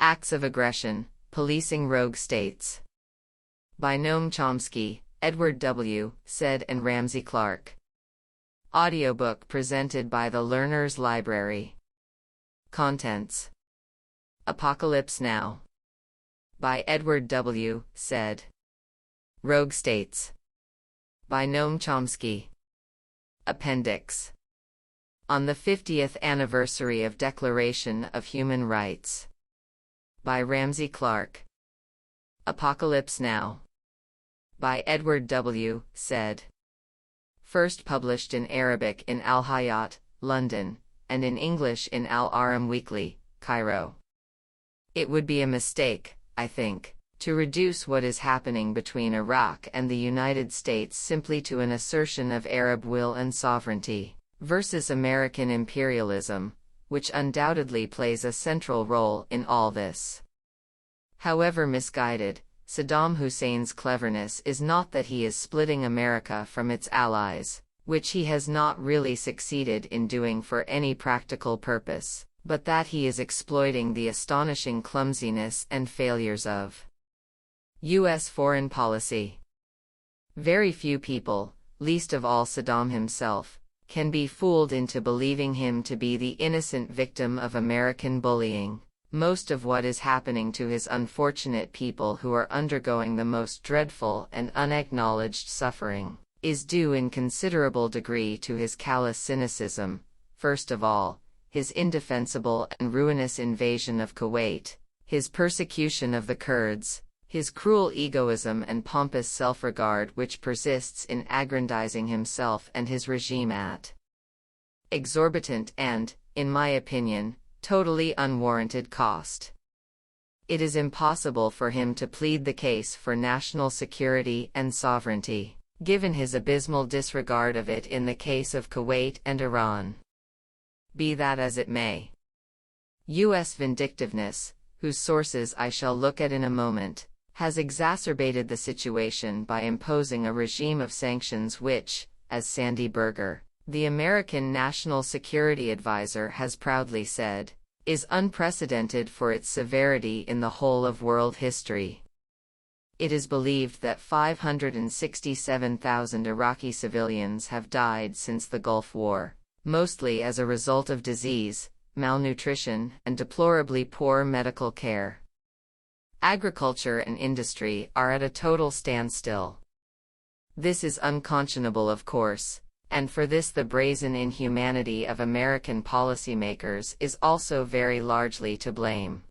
Acts of Aggression, Policing Rogue States. By Noam Chomsky, Edward W. Said and Ramsey Clark. Audiobook presented by the Learner's Library. Contents. Apocalypse Now. By Edward W. Said. Rogue States. By Noam Chomsky. Appendix. On the 50th anniversary of Declaration of Human Rights. By Ramsey Clark. Apocalypse Now. By Edward W. Said. First published in Arabic in Al-Hayat, London, and in English in Al-Aram Weekly, Cairo. It would be a mistake, I think, to reduce what is happening between Iraq and the United States simply to an assertion of Arab will and sovereignty versus American imperialism, which undoubtedly plays a central role in all this. However misguided, Saddam Hussein's cleverness is not that he is splitting America from its allies, which he has not really succeeded in doing for any practical purpose, but that he is exploiting the astonishing clumsiness and failures of U.S. foreign policy. Very few people, least of all Saddam himself, can be fooled into believing him to be the innocent victim of American bullying. Most of what is happening to his unfortunate people who are undergoing the most dreadful and unacknowledged suffering is due in considerable degree to his callous cynicism, first of all, his indefensible and ruinous invasion of Kuwait, his persecution of the Kurds, his cruel egoism and pompous self-regard which persists in aggrandizing himself and his regime at exorbitant and, in my opinion, totally unwarranted cost. It is impossible for him to plead the case for national security and sovereignty, given his abysmal disregard of it in the case of Kuwait and Iran. Be that as it may. U.S. vindictiveness, whose sources I shall look at in a moment, has exacerbated the situation by imposing a regime of sanctions which, as Sandy Berger, the American National Security Advisor, has proudly said, is unprecedented for its severity in the whole of world history. It is believed that 567,000 Iraqi civilians have died since the Gulf War, mostly as a result of disease, malnutrition, and deplorably poor medical care. Agriculture and industry are at a total standstill. This is unconscionable, of course, and for this the brazen inhumanity of American policymakers is also very largely to blame.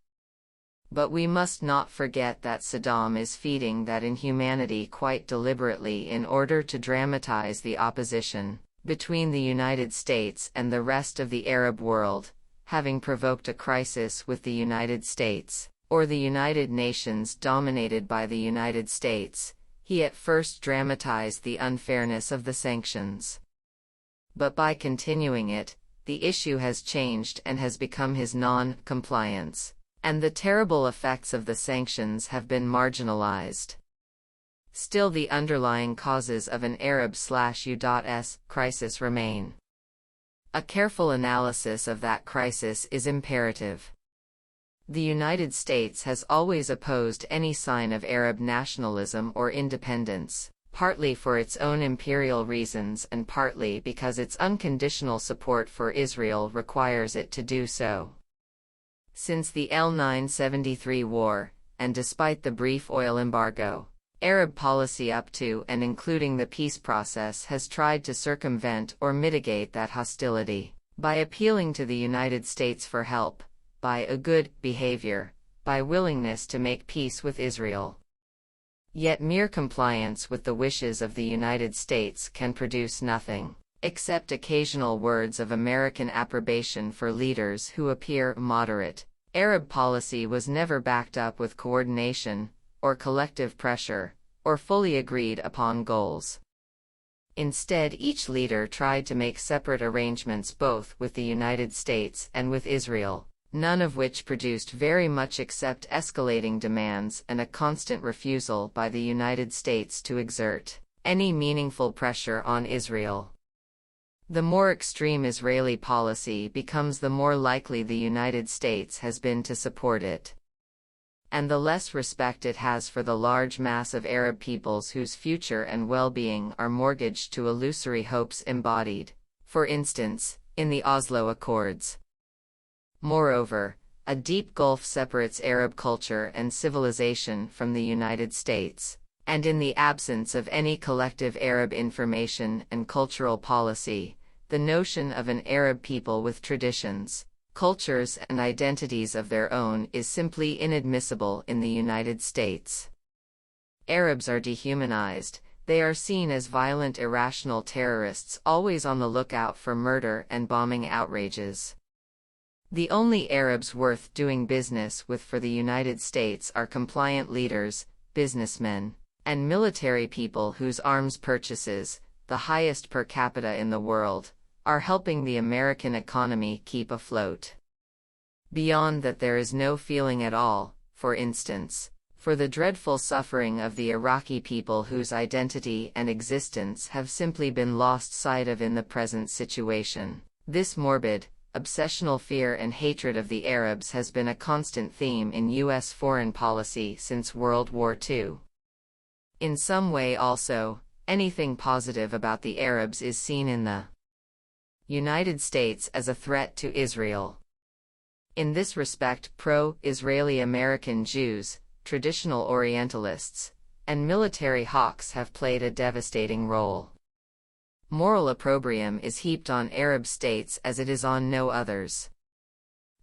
But we must not forget that Saddam is feeding that inhumanity quite deliberately in order to dramatize the opposition between the United States and the rest of the Arab world, having provoked a crisis with the United States, or the United Nations dominated by the United States. He at first dramatized the unfairness of the sanctions. But by continuing it, the issue has changed and has become his non-compliance, and the terrible effects of the sanctions have been marginalized. Still, the underlying causes of an Arab/U.S. crisis remain. A careful analysis of that crisis is imperative. The United States has always opposed any sign of Arab nationalism or independence, partly for its own imperial reasons and partly because its unconditional support for Israel requires it to do so. Since the 1973 war, and despite the brief oil embargo, Arab policy up to and including the peace process has tried to circumvent or mitigate that hostility by appealing to the United States for help, by a good behavior, by willingness to make peace with Israel. Yet mere compliance with the wishes of the United States can produce nothing, except occasional words of American approbation for leaders who appear moderate. Arab policy was never backed up with coordination, or collective pressure, or fully agreed upon goals. Instead, each leader tried to make separate arrangements both with the United States and with Israel, none of which produced very much except escalating demands and a constant refusal by the United States to exert any meaningful pressure on Israel. The more extreme Israeli policy becomes, the more likely the United States has been to support it. and the less respect it has for the large mass of Arab peoples whose future and well-being are mortgaged to illusory hopes embodied, for instance, in the Oslo Accords. Moreover, a deep gulf separates Arab culture and civilization from the United States, and in the absence of any collective Arab information and cultural policy, the notion of an Arab people with traditions, cultures, and identities of their own is simply inadmissible in the United States. Arabs are dehumanized. They are seen as violent, irrational terrorists always on the lookout for murder and bombing outrages. The only Arabs worth doing business with for the United States are compliant leaders, businessmen, and military people whose arms purchases, the highest per capita in the world, are helping the American economy keep afloat. Beyond that, there is no feeling at all, for instance, for the dreadful suffering of the Iraqi people whose identity and existence have simply been lost sight of in the present situation. This morbid, obsessional fear and hatred of the Arabs has been a constant theme in U.S. foreign policy since World War II. In some way also, anything positive about the Arabs is seen in the United States as a threat to Israel. In this respect, pro-Israeli American Jews, traditional Orientalists, and military hawks have played a devastating role. Moral opprobrium is heaped on Arab states as it is on no others.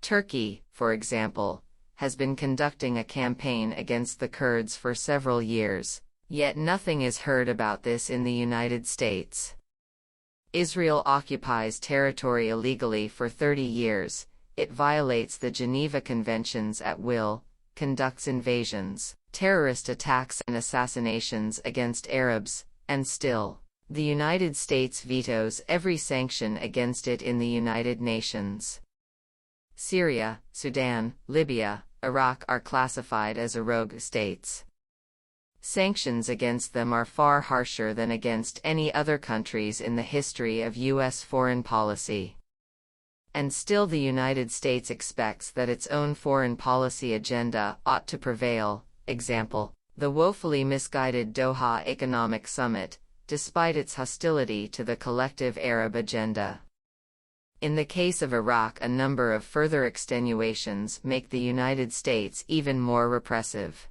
Turkey, for example, has been conducting a campaign against the Kurds for several years, yet nothing is heard about this in the United States. Israel occupies territory illegally for 30 years, it violates the Geneva Conventions at will, conducts invasions, terrorist attacks and assassinations against Arabs, and still, the United States vetoes every sanction against it in the United Nations. Syria, Sudan, Libya, Iraq are classified as rogue states. Sanctions against them are far harsher than against any other countries in the history of U.S. foreign policy. And still the United States expects that its own foreign policy agenda ought to prevail, example, the woefully misguided Doha Economic Summit, despite its hostility to the collective Arab agenda. In the case of Iraq, a number of further extenuations make the United States even more repressive.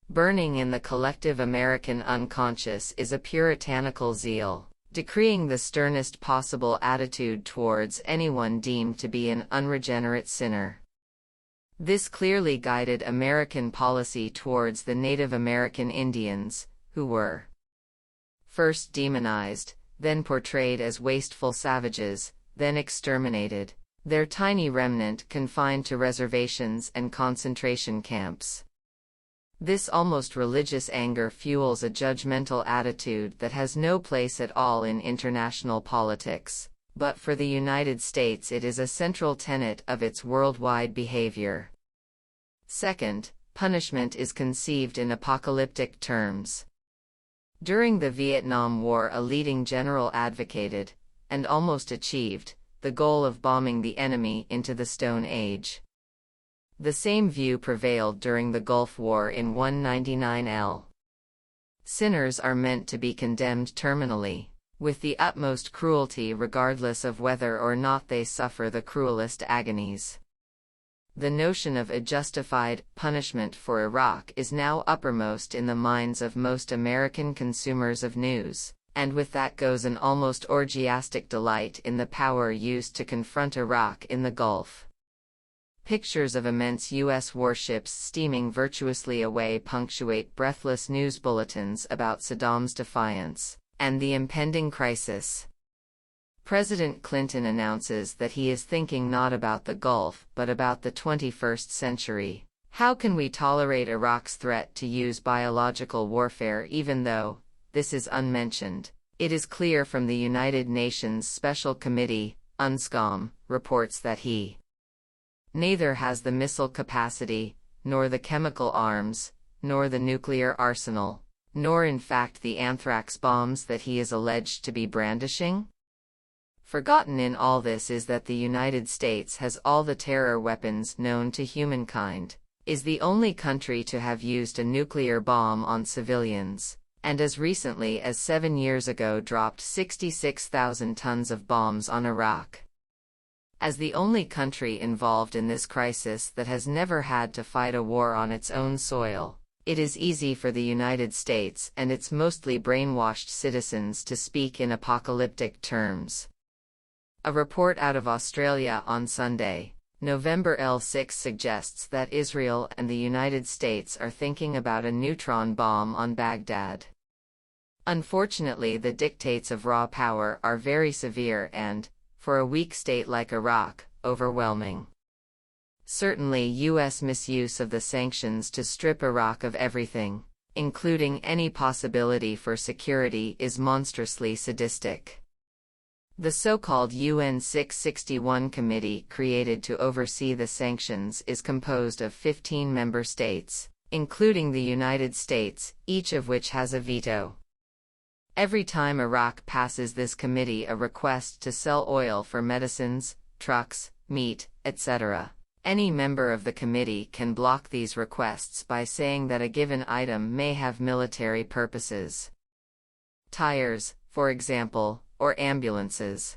Burning in the collective American unconscious is a puritanical zeal, decreeing the sternest possible attitude towards anyone deemed to be an unregenerate sinner. This clearly guided American policy towards the Native American Indians, who were first demonized, then portrayed as wasteful savages, then exterminated, their tiny remnant confined to reservations and concentration camps. This almost religious anger fuels a judgmental attitude that has no place at all in international politics, but for the United States it is a central tenet of its worldwide behavior. Second, punishment is conceived in apocalyptic terms. During the Vietnam War, a leading general advocated, and almost achieved, the goal of bombing the enemy into the Stone Age. The same view prevailed during the Gulf War in 199L. Sinners are meant to be condemned terminally, with the utmost cruelty regardless of whether or not they suffer the cruelest agonies. The notion of a justified punishment for Iraq is now uppermost in the minds of most American consumers of news, and with that goes an almost orgiastic delight in the power used to confront Iraq in the Gulf. Pictures of immense U.S. warships steaming virtuously away punctuate breathless news bulletins about Saddam's defiance and the impending crisis. President Clinton announces that he is thinking not about the Gulf but about the 21st century. How can we tolerate Iraq's threat to use biological warfare even though this is unmentioned? It is clear from the United Nations Special Committee, UNSCOM, reports that he neither has the missile capacity, nor the chemical arms, nor the nuclear arsenal, nor in fact the anthrax bombs that he is alleged to be brandishing. Forgotten in all this is that the United States has all the terror weapons known to humankind, is the only country to have used a nuclear bomb on civilians, and as recently as 7 years ago dropped 66,000 tons of bombs on Iraq. As the only country involved in this crisis that has never had to fight a war on its own soil, it is easy for the United States and its mostly brainwashed citizens to speak in apocalyptic terms. A report out of Australia on Sunday, November 6 suggests that Israel and the United States are thinking about a neutron bomb on Baghdad. Unfortunately, the dictates of raw power are very severe and, for a weak state like Iraq, overwhelming. Certainly, U.S. misuse of the sanctions to strip Iraq of everything, including any possibility for security, is monstrously sadistic. The so-called UN 661 committee created to oversee the sanctions is composed of 15 member states, including the United States, each of which has a veto. Every time Iraq passes this committee a request to sell oil for medicines, trucks, meat, etc., any member of the committee can block these requests by saying that a given item may have military purposes. Tires, for example, or ambulances.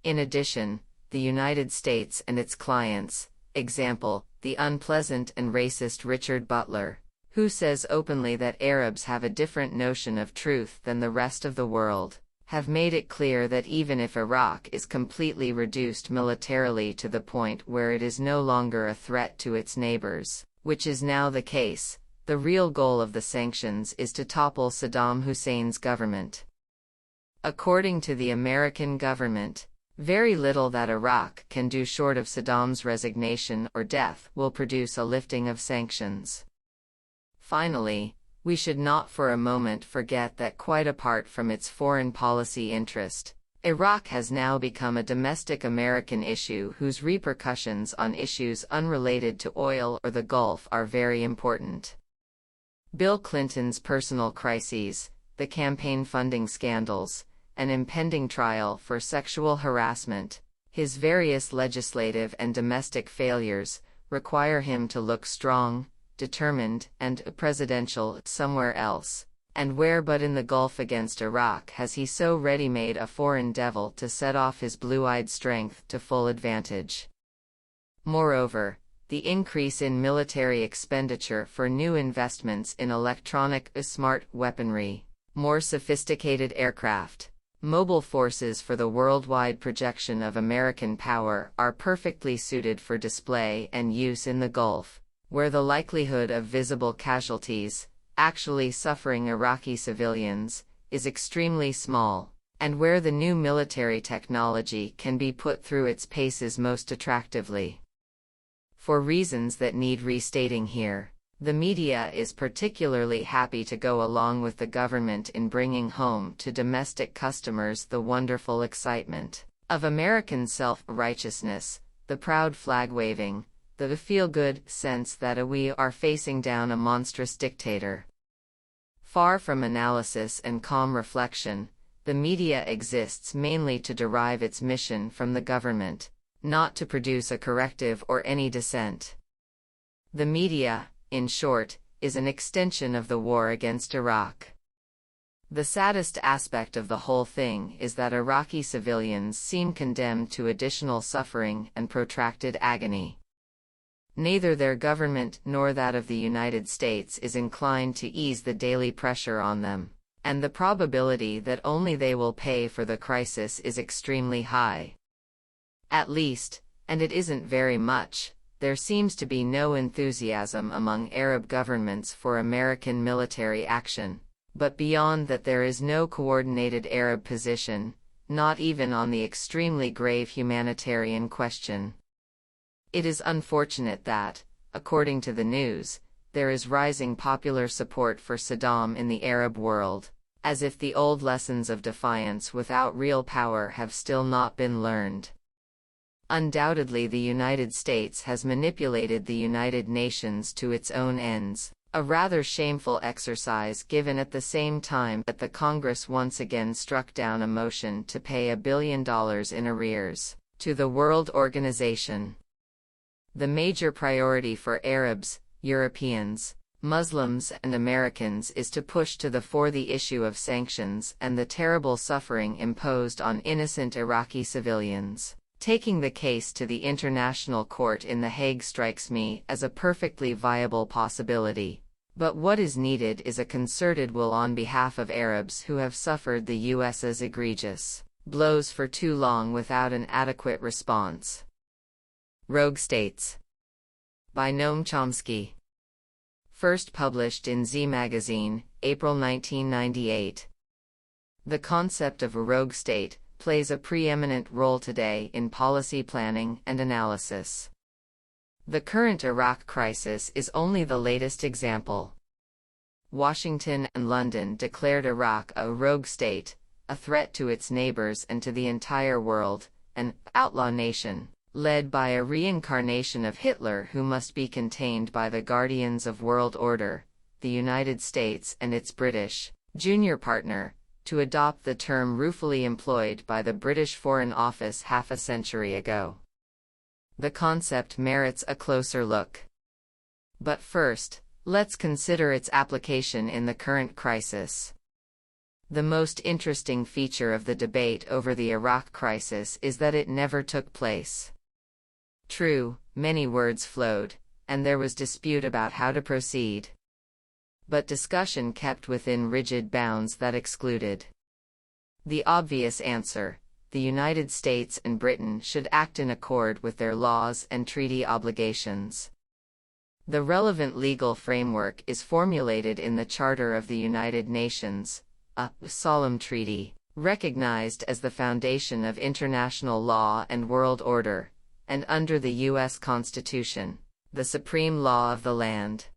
In addition, the United States and its clients, example, the unpleasant and racist Richard Butler, who says openly that Arabs have a different notion of truth than the rest of the world, have made it clear that even if Iraq is completely reduced militarily to the point where it is no longer a threat to its neighbors, which is now the case, the real goal of the sanctions is to topple Saddam Hussein's government. According to the American government, very little that Iraq can do short of Saddam's resignation or death will produce a lifting of sanctions. Finally, we should not for a moment forget that quite apart from its foreign policy interest, Iraq has now become a domestic American issue whose repercussions on issues unrelated to oil or the Gulf are very important. Bill Clinton's personal crises, the campaign funding scandals, an impending trial for sexual harassment, his various legislative and domestic failures, require him to look strong, determined, and presidential somewhere else. And where but in the Gulf against Iraq has he so ready-made a foreign devil to set off his blue-eyed strength to full advantage? Moreover, the increase in military expenditure for new investments in electronic, smart weaponry, more sophisticated aircraft, mobile forces for the worldwide projection of American power are perfectly suited for display and use in the Gulf, where the likelihood of visible casualties, actually suffering Iraqi civilians, is extremely small, and where the new military technology can be put through its paces most attractively. For reasons that need restating here, the media is particularly happy to go along with the government in bringing home to domestic customers the wonderful excitement of American self-righteousness, the proud flag-waving, the feel-good sense that we are facing down a monstrous dictator. Far from analysis and calm reflection, the media exists mainly to derive its mission from the government, not to produce a corrective or any dissent. The media, in short, is an extension of the war against Iraq. The saddest aspect of the whole thing is that Iraqi civilians seem condemned to additional suffering and protracted agony. Neither their government nor that of the United States is inclined to ease the daily pressure on them, and the probability that only they will pay for the crisis is extremely high. At least, and it isn't very much, there seems to be no enthusiasm among Arab governments for American military action, but beyond that there is no coordinated Arab position, not even on the extremely grave humanitarian question. It is unfortunate that, according to the news, there is rising popular support for Saddam in the Arab world, as if the old lessons of defiance without real power have still not been learned. Undoubtedly, the United States has manipulated the United Nations to its own ends, a rather shameful exercise given at the same time that the Congress once again struck down a motion to pay $1 billion in arrears to the World Organization. The major priority for Arabs, Europeans, Muslims, and Americans is to push to the fore the issue of sanctions and the terrible suffering imposed on innocent Iraqi civilians. Taking the case to the International Court in The Hague strikes me as a perfectly viable possibility. But what is needed is a concerted will on behalf of Arabs who have suffered the U.S.'s egregious blows for too long without an adequate response. Rogue States. By Noam Chomsky. First published in Z Magazine, April 1998. The concept of a rogue state plays a preeminent role today in policy planning and analysis. The current Iraq crisis is only the latest example. Washington and London declared Iraq a rogue state, a threat to its neighbors and to the entire world, an outlaw nation, led by a reincarnation of Hitler who must be contained by the guardians of world order, the United States and its British junior partner, to adopt the term ruefully employed by the British Foreign Office half a century ago. The concept merits a closer look. But first, let's consider its application in the current crisis. The most interesting feature of the debate over the Iraq crisis is that it never took place. True, many words flowed, and there was dispute about how to proceed. But discussion kept within rigid bounds that excluded the obvious answer: the United States and Britain should act in accord with their laws and treaty obligations. The relevant legal framework is formulated in the Charter of the United Nations, a solemn treaty, recognized as the foundation of international law and world order, and under the U.S. Constitution, the supreme law of the land.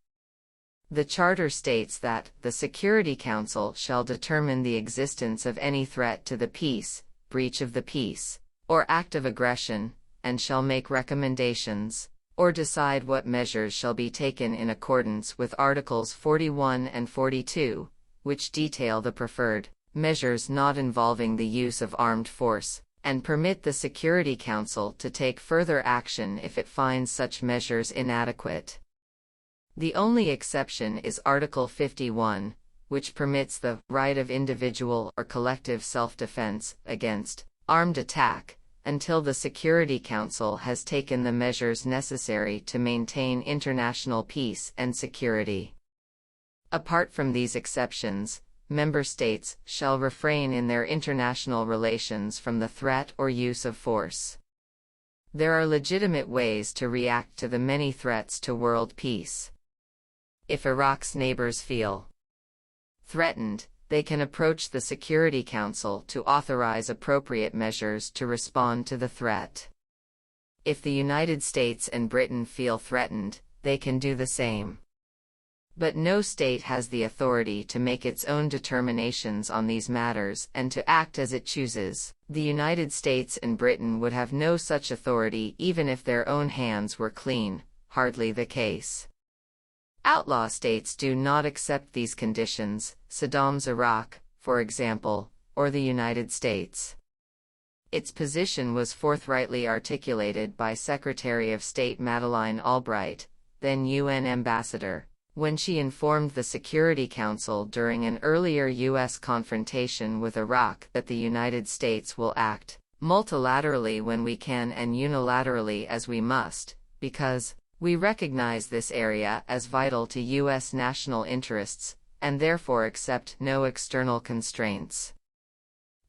The Charter states that the Security Council shall determine the existence of any threat to the peace, breach of the peace, or act of aggression, and shall make recommendations, or decide what measures shall be taken in accordance with Articles 41 and 42, which detail the preferred measures not involving the use of armed force, and permit the Security Council to take further action if it finds such measures inadequate. The only exception is Article 51, which permits the right of individual or collective self-defense against armed attack, until the Security Council has taken the measures necessary to maintain international peace and security. Apart from these exceptions, member states shall refrain in their international relations from the threat or use of force. There are legitimate ways to react to the many threats to world peace. If Iraq's neighbors feel threatened, they can approach the Security Council to authorize appropriate measures to respond to the threat. If the United States and Britain feel threatened, they can do the same. But no state has the authority to make its own determinations on these matters and to act as it chooses. The United States and Britain would have no such authority even if their own hands were clean, hardly the case. Outlaw states do not accept these conditions, Saddam's Iraq, for example, or the United States. Its position was forthrightly articulated by Secretary of State Madeleine Albright, then UN ambassador, when she informed the Security Council during an earlier U.S. confrontation with Iraq that the United States will act multilaterally when we can and unilaterally as we must, because we recognize this area as vital to U.S. national interests, and therefore accept no external constraints.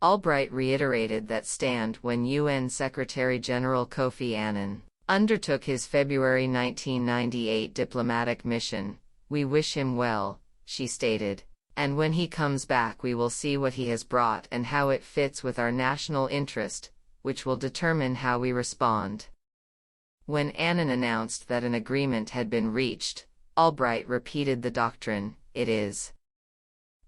Albright reiterated that stand when UN Secretary-General Kofi Annan undertook his February 1998 diplomatic mission. "We wish him well," she stated, "and when he comes back we will see what he has brought and how it fits with our national interest, which will determine how we respond." When Annan announced that an agreement had been reached, Albright repeated the doctrine: it is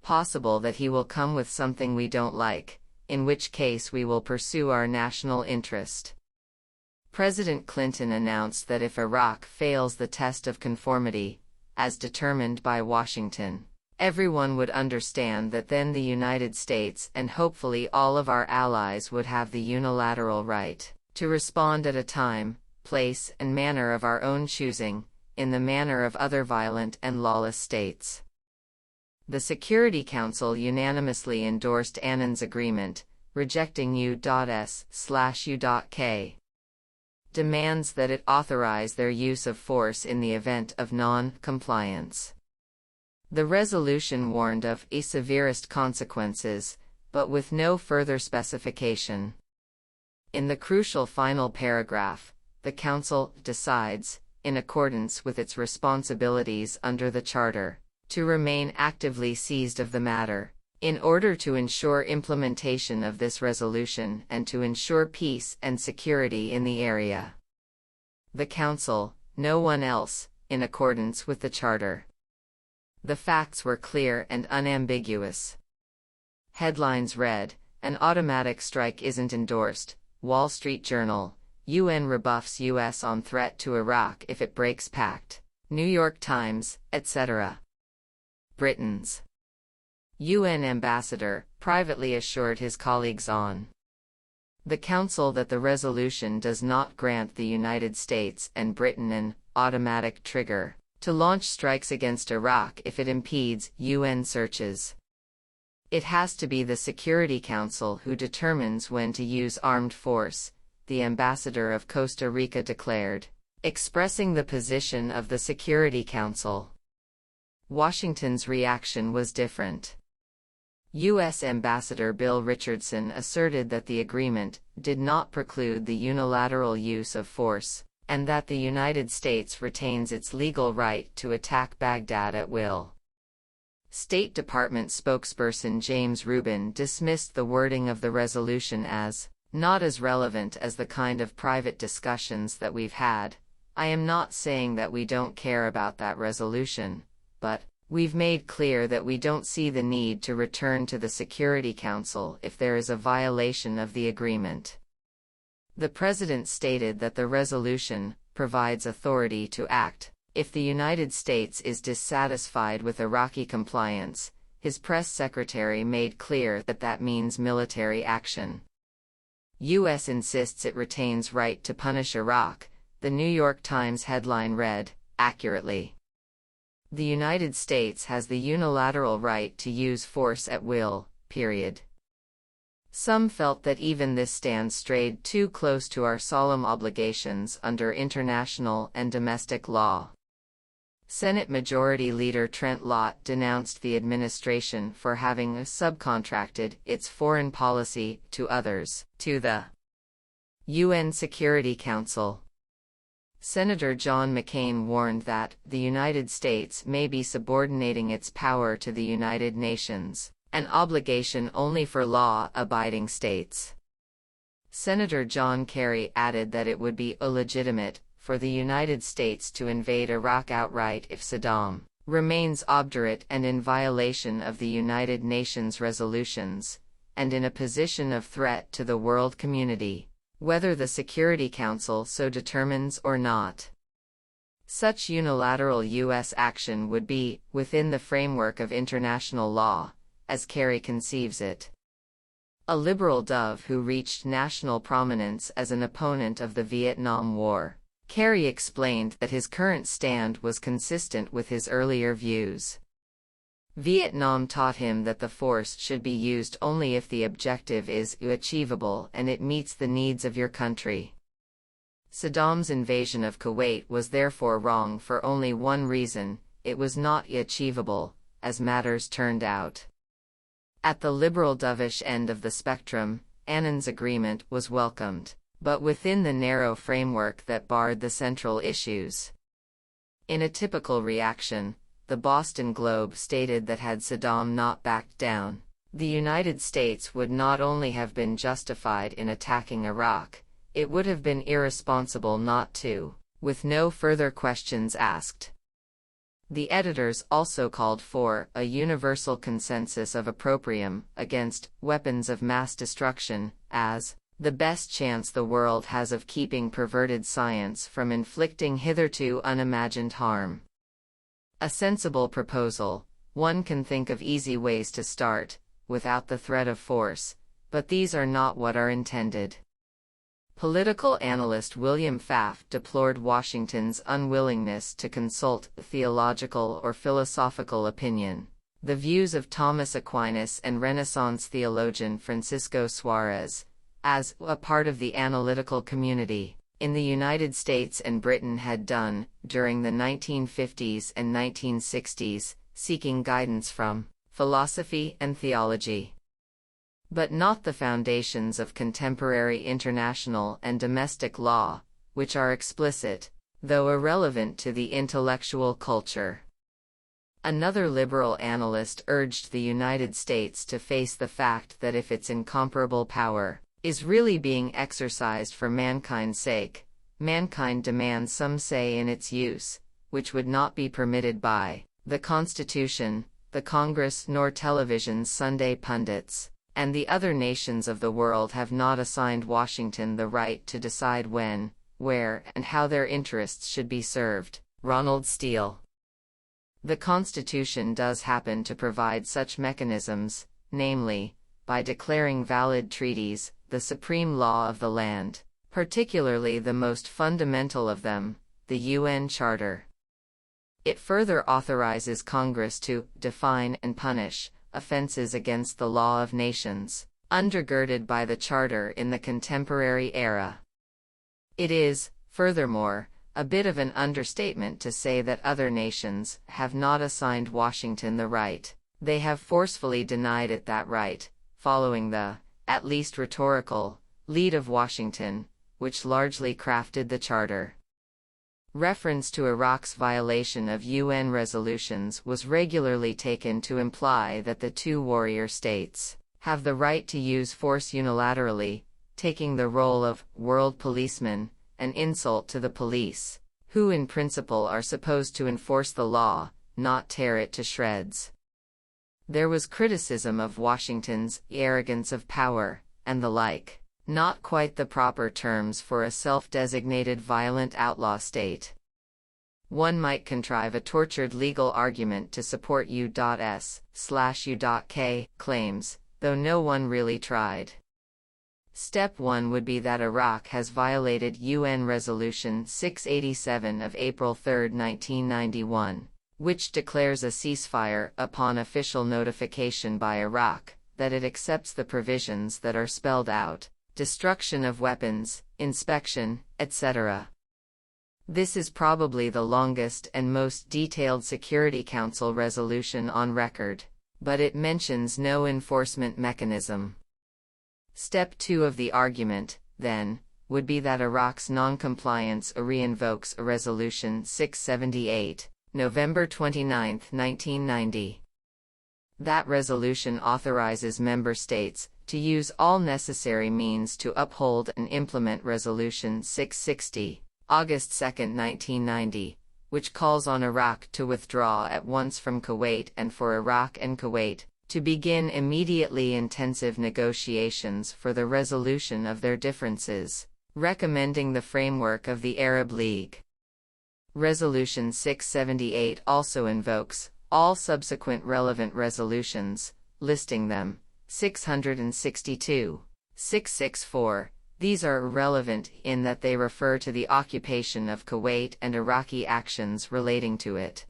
possible that he will come with something we don't like, in which case we will pursue our national interest. President Clinton announced that if Iraq fails the test of conformity, as determined by Washington, everyone would understand that then the United States and hopefully all of our allies would have the unilateral right to respond at a time, place, and manner of our own choosing, in the manner of other violent and lawless states. The Security Council unanimously endorsed Annan's agreement, rejecting U.S/U.K. demands that it authorize their use of force in the event of non-compliance. The resolution warned of severest consequences, but with no further specification. In the crucial final paragraph, the Council decides, in accordance with its responsibilities under the Charter, to remain actively seized of the matter, in order to ensure implementation of this resolution and to ensure peace and security in the area. The Council, no one else, in accordance with the Charter. The facts were clear and unambiguous. Headlines read, "An automatic strike isn't endorsed," Wall Street Journal, "UN rebuffs US on threat to Iraq if it breaks pact," New York Times, etc. Britain's UN ambassador privately assured his colleagues on the Council that the resolution does not grant the United States and Britain an automatic trigger to launch strikes against Iraq if it impedes UN searches. It has to be the Security Council who determines when to use armed force, the ambassador of Costa Rica declared, expressing the position of the Security Council. Washington's reaction was different. U.S. Ambassador Bill Richardson asserted that the agreement did not preclude the unilateral use of force, and that the United States retains its legal right to attack Baghdad at will. State Department spokesperson James Rubin dismissed the wording of the resolution as not as relevant as the kind of private discussions that we've had. "I am not saying that we don't care about that resolution, but we've made clear that we don't see the need to return to the Security Council if there is a violation of the agreement." The President stated that the resolution provides authority to act if the United States is dissatisfied with Iraqi compliance. His press secretary made clear that that means military action. U.S. insists it retains right to punish Iraq, the New York Times headline read, accurately. The United States has the unilateral right to use force at will, period. Some felt that even this stand strayed too close to our solemn obligations under international and domestic law. Senate Majority Leader Trent Lott denounced the administration for having subcontracted its foreign policy to others, to the UN Security Council. Senator John McCain warned that the United States may be subordinating its power to the United Nations, an obligation only for law-abiding states. Senator John Kerry added that it would be illegitimate for the United States to invade Iraq outright if Saddam remains obdurate and in violation of the United Nations resolutions, and in a position of threat to the world community, whether the Security Council so determines or not. Such unilateral U.S. action would be within the framework of international law, as Kerry conceives it. A liberal dove who reached national prominence as an opponent of the Vietnam War, Kerry explained that his current stand was consistent with his earlier views. Vietnam taught him that the force should be used only if the objective is achievable and it meets the needs of your country. Saddam's invasion of Kuwait was therefore wrong for only one reason: it was not achievable, as matters turned out. At the liberal dovish end of the spectrum, Annan's agreement was welcomed, but within the narrow framework that barred the central issues. In a typical reaction, the Boston Globe stated that had Saddam not backed down, the United States would not only have been justified in attacking Iraq, it would have been irresponsible not to, with no further questions asked. The editors also called for a universal consensus of opprobrium against weapons of mass destruction as the best chance the world has of keeping perverted science from inflicting hitherto unimagined harm. A sensible proposal. One can think of easy ways to start, without the threat of force, but these are not what are intended. Political analyst William Pfaff deplored Washington's unwillingness to consult theological or philosophical opinion. The views of Thomas Aquinas and Renaissance theologian Francisco Suarez, as a part of the analytical community in the United States and Britain, had done during the 1950s and 1960s, seeking guidance from philosophy and theology, but not the foundations of contemporary international and domestic law, which are explicit, though irrelevant to the intellectual culture. Another liberal analyst urged the United States to face the fact that if its incomparable power is really being exercised for mankind's sake, mankind demands some say in its use, which would not be permitted by the Constitution, the Congress, nor television's Sunday pundits, and the other nations of the world have not assigned Washington the right to decide when, where, and how their interests should be served. Ronald Steele. The Constitution does happen to provide such mechanisms, namely, by declaring valid treaties the supreme law of the land, particularly the most fundamental of them, the UN Charter. It further authorizes Congress to define and punish offenses against the law of nations, undergirded by the Charter in the contemporary era. It is, furthermore, a bit of an understatement to say that other nations have not assigned Washington the right. They have forcefully denied it that right, following the, at least rhetorical, lead of Washington, which largely crafted the Charter. Reference to Iraq's violation of UN resolutions was regularly taken to imply that the two warrior states have the right to use force unilaterally, taking the role of world policemen, an insult to the police, who in principle are supposed to enforce the law, not tear it to shreds. There was criticism of Washington's arrogance of power, and the like, not quite the proper terms for a self-designated violent outlaw state. One might contrive a tortured legal argument to support U.S./U.K. claims, though no one really tried. Step 1 would be that Iraq has violated UN Resolution 687 of April 3, 1991, which declares a ceasefire upon official notification by Iraq that it accepts the provisions that are spelled out: destruction of weapons, inspection, etc. This is probably the longest and most detailed Security Council resolution on record, but it mentions no enforcement mechanism. Step 2 of the argument, then, would be that Iraq's non-compliance reinvokes Resolution 678, November 29, 1990. That resolution authorizes member states to use all necessary means to uphold and implement Resolution 660, August 2, 1990, which calls on Iraq to withdraw at once from Kuwait and for Iraq and Kuwait to begin immediately intensive negotiations for the resolution of their differences, recommending the framework of the Arab League. Resolution 678 also invokes all subsequent relevant resolutions, listing them: 662, 664. These are irrelevant in that they refer to the occupation of Kuwait and Iraqi actions relating to it.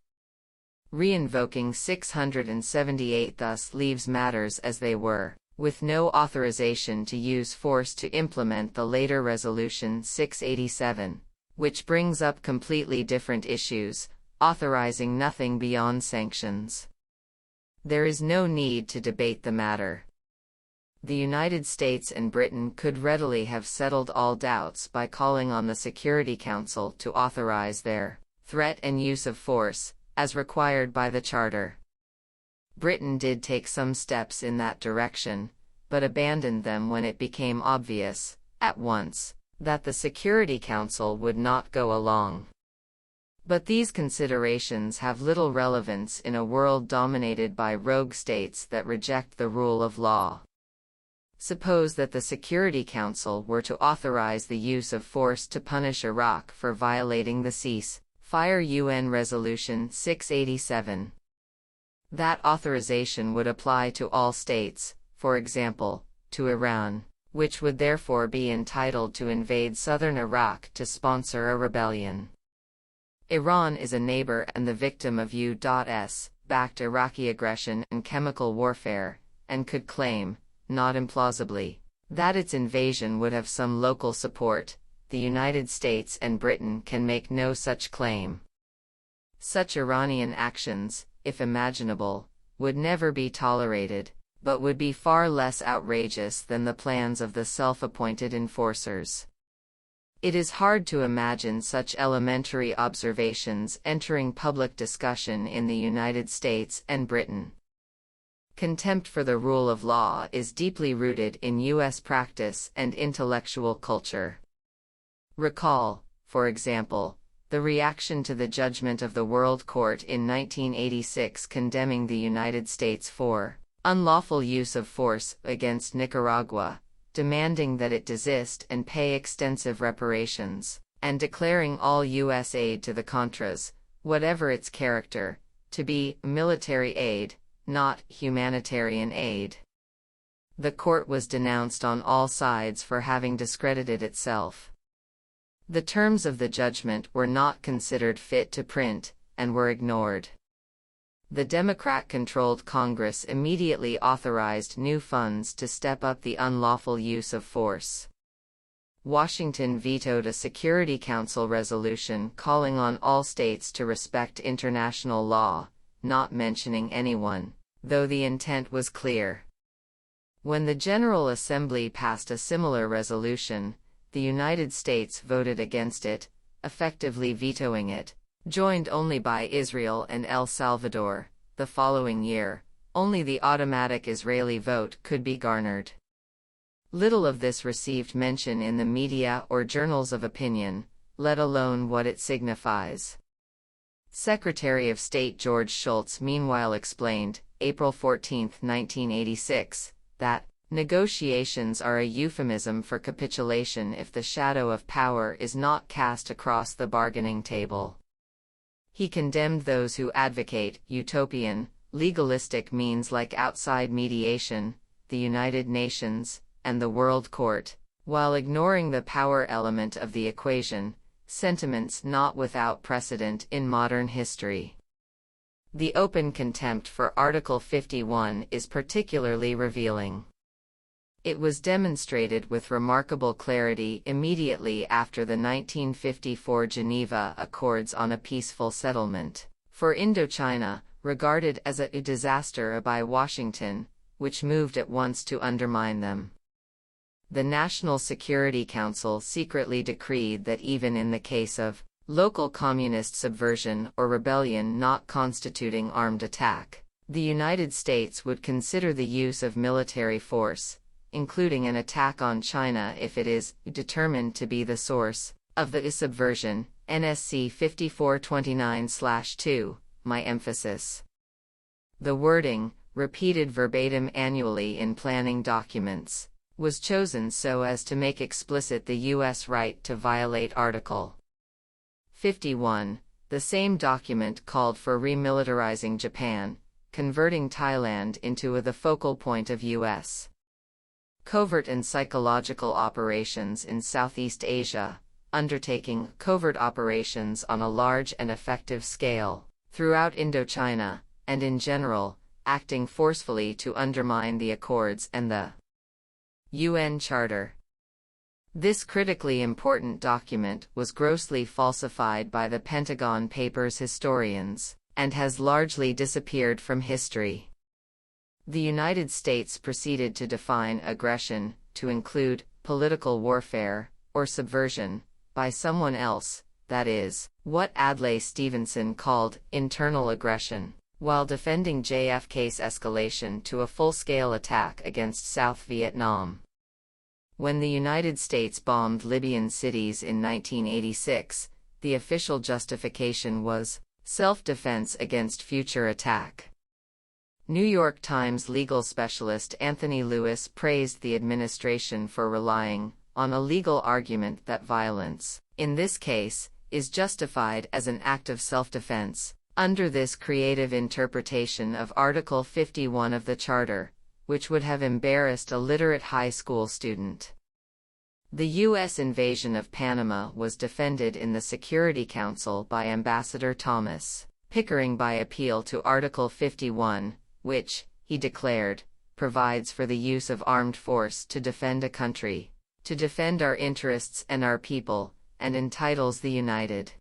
Reinvoking 678 thus leaves matters as they were, with no authorization to use force to implement the later Resolution 687, which brings up completely different issues, authorizing nothing beyond sanctions. There is no need to debate the matter. The United States and Britain could readily have settled all doubts by calling on the Security Council to authorize their threat and use of force, as required by the Charter. Britain did take some steps in that direction, but abandoned them when it became obvious, at once, that the Security Council would not go along. But these considerations have little relevance in a world dominated by rogue states that reject the rule of law. Suppose that the Security Council were to authorize the use of force to punish Iraq for violating the ceasefire UN Resolution 687. That authorization would apply to all states, for example, to Iran, which would therefore be entitled to invade southern Iraq to sponsor a rebellion. Iran is a neighbor and the victim of U.S. backed Iraqi aggression and chemical warfare, and could claim, not implausibly, that its invasion would have some local support. The United States and Britain can make no such claim. Such Iranian actions, if imaginable, would never be tolerated, but would be far less outrageous than the plans of the self-appointed enforcers. It is hard to imagine such elementary observations entering public discussion in the United States and Britain. Contempt for the rule of law is deeply rooted in U.S. practice and intellectual culture. Recall, for example, the reaction to the judgment of the World Court in 1986 condemning the United States for unlawful use of force against Nicaragua, demanding that it desist and pay extensive reparations, and declaring all U.S. aid to the Contras, whatever its character, to be military aid, not humanitarian aid. The court was denounced on all sides for having discredited itself. The terms of the judgment were not considered fit to print, and were ignored. The Democrat-controlled Congress immediately authorized new funds to step up the unlawful use of force. Washington vetoed a Security Council resolution calling on all states to respect international law, not mentioning anyone, though the intent was clear. When the General Assembly passed a similar resolution, the United States voted against it, effectively vetoing it. Joined only by Israel and El Salvador, the following year, only the automatic Israeli vote could be garnered. Little of this received mention in the media or journals of opinion, let alone what it signifies. Secretary of State George Shultz meanwhile explained, April 14, 1986, that negotiations are a euphemism for capitulation if the shadow of power is not cast across the bargaining table. He condemned those who advocate utopian, legalistic means like outside mediation, the United Nations, and the World Court, while ignoring the power element of the equation, sentiments not without precedent in modern history. The open contempt for Article 51 is particularly revealing. It was demonstrated with remarkable clarity immediately after the 1954 Geneva Accords on a peaceful settlement for Indochina, regarded as a disaster by Washington, which moved at once to undermine them. The National Security Council secretly decreed that even in the case of local communist subversion or rebellion not constituting armed attack, the United States would consider the use of military force, including an attack on China if it is determined to be the source of the subversion, NSC 5429/2, my emphasis. The wording, repeated verbatim annually in planning documents, was chosen so as to make explicit the U.S. right to violate Article 51. The same document called for remilitarizing Japan, converting Thailand into the focal point of U.S. covert and psychological operations in Southeast Asia, undertaking covert operations on a large and effective scale throughout Indochina, and in general, acting forcefully to undermine the Accords and the UN Charter. This critically important document was grossly falsified by the Pentagon Papers historians, and has largely disappeared from history. The United States proceeded to define aggression to include political warfare, or subversion, by someone else, that is, what Adlai Stevenson called internal aggression, while defending JFK's escalation to a full-scale attack against South Vietnam. When the United States bombed Libyan cities in 1986, the official justification was self-defense against future attack. New York Times legal specialist Anthony Lewis praised the administration for relying on a legal argument that violence, in this case, is justified as an act of self-defense, under this creative interpretation of Article 51 of the Charter, which would have embarrassed a literate high school student. The U.S. invasion of Panama was defended in the Security Council by Ambassador Thomas Pickering by appeal to Article 51, which, he declared, provides for the use of armed force to defend a country, to defend our interests and our people, and entitles the United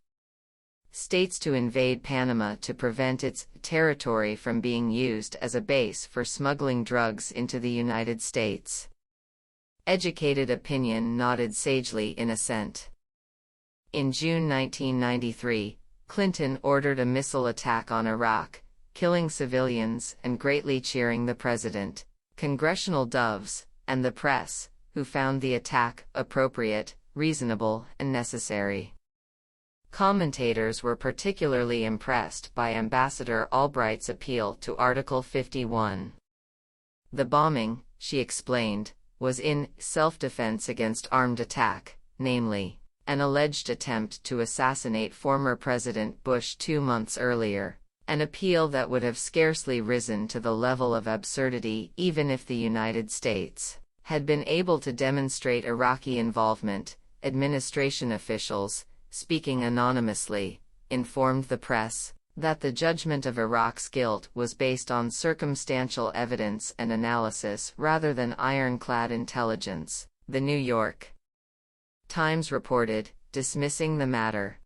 States to invade Panama to prevent its territory from being used as a base for smuggling drugs into the United States. Educated opinion nodded sagely in assent. In June 1993, Clinton ordered a missile attack on Iraq, killing civilians and greatly cheering the president, congressional doves, and the press, who found the attack appropriate, reasonable, and necessary. Commentators were particularly impressed by Ambassador Albright's appeal to Article 51. The bombing, she explained, was in self-defense against armed attack, namely, an alleged attempt to assassinate former President Bush 2 months earlier, an appeal that would have scarcely risen to the level of absurdity even if the United States had been able to demonstrate Iraqi involvement. Administration officials, speaking anonymously, informed the press that the judgment of Iraq's guilt was based on circumstantial evidence and analysis rather than ironclad intelligence, the New York Times reported, dismissing the matter.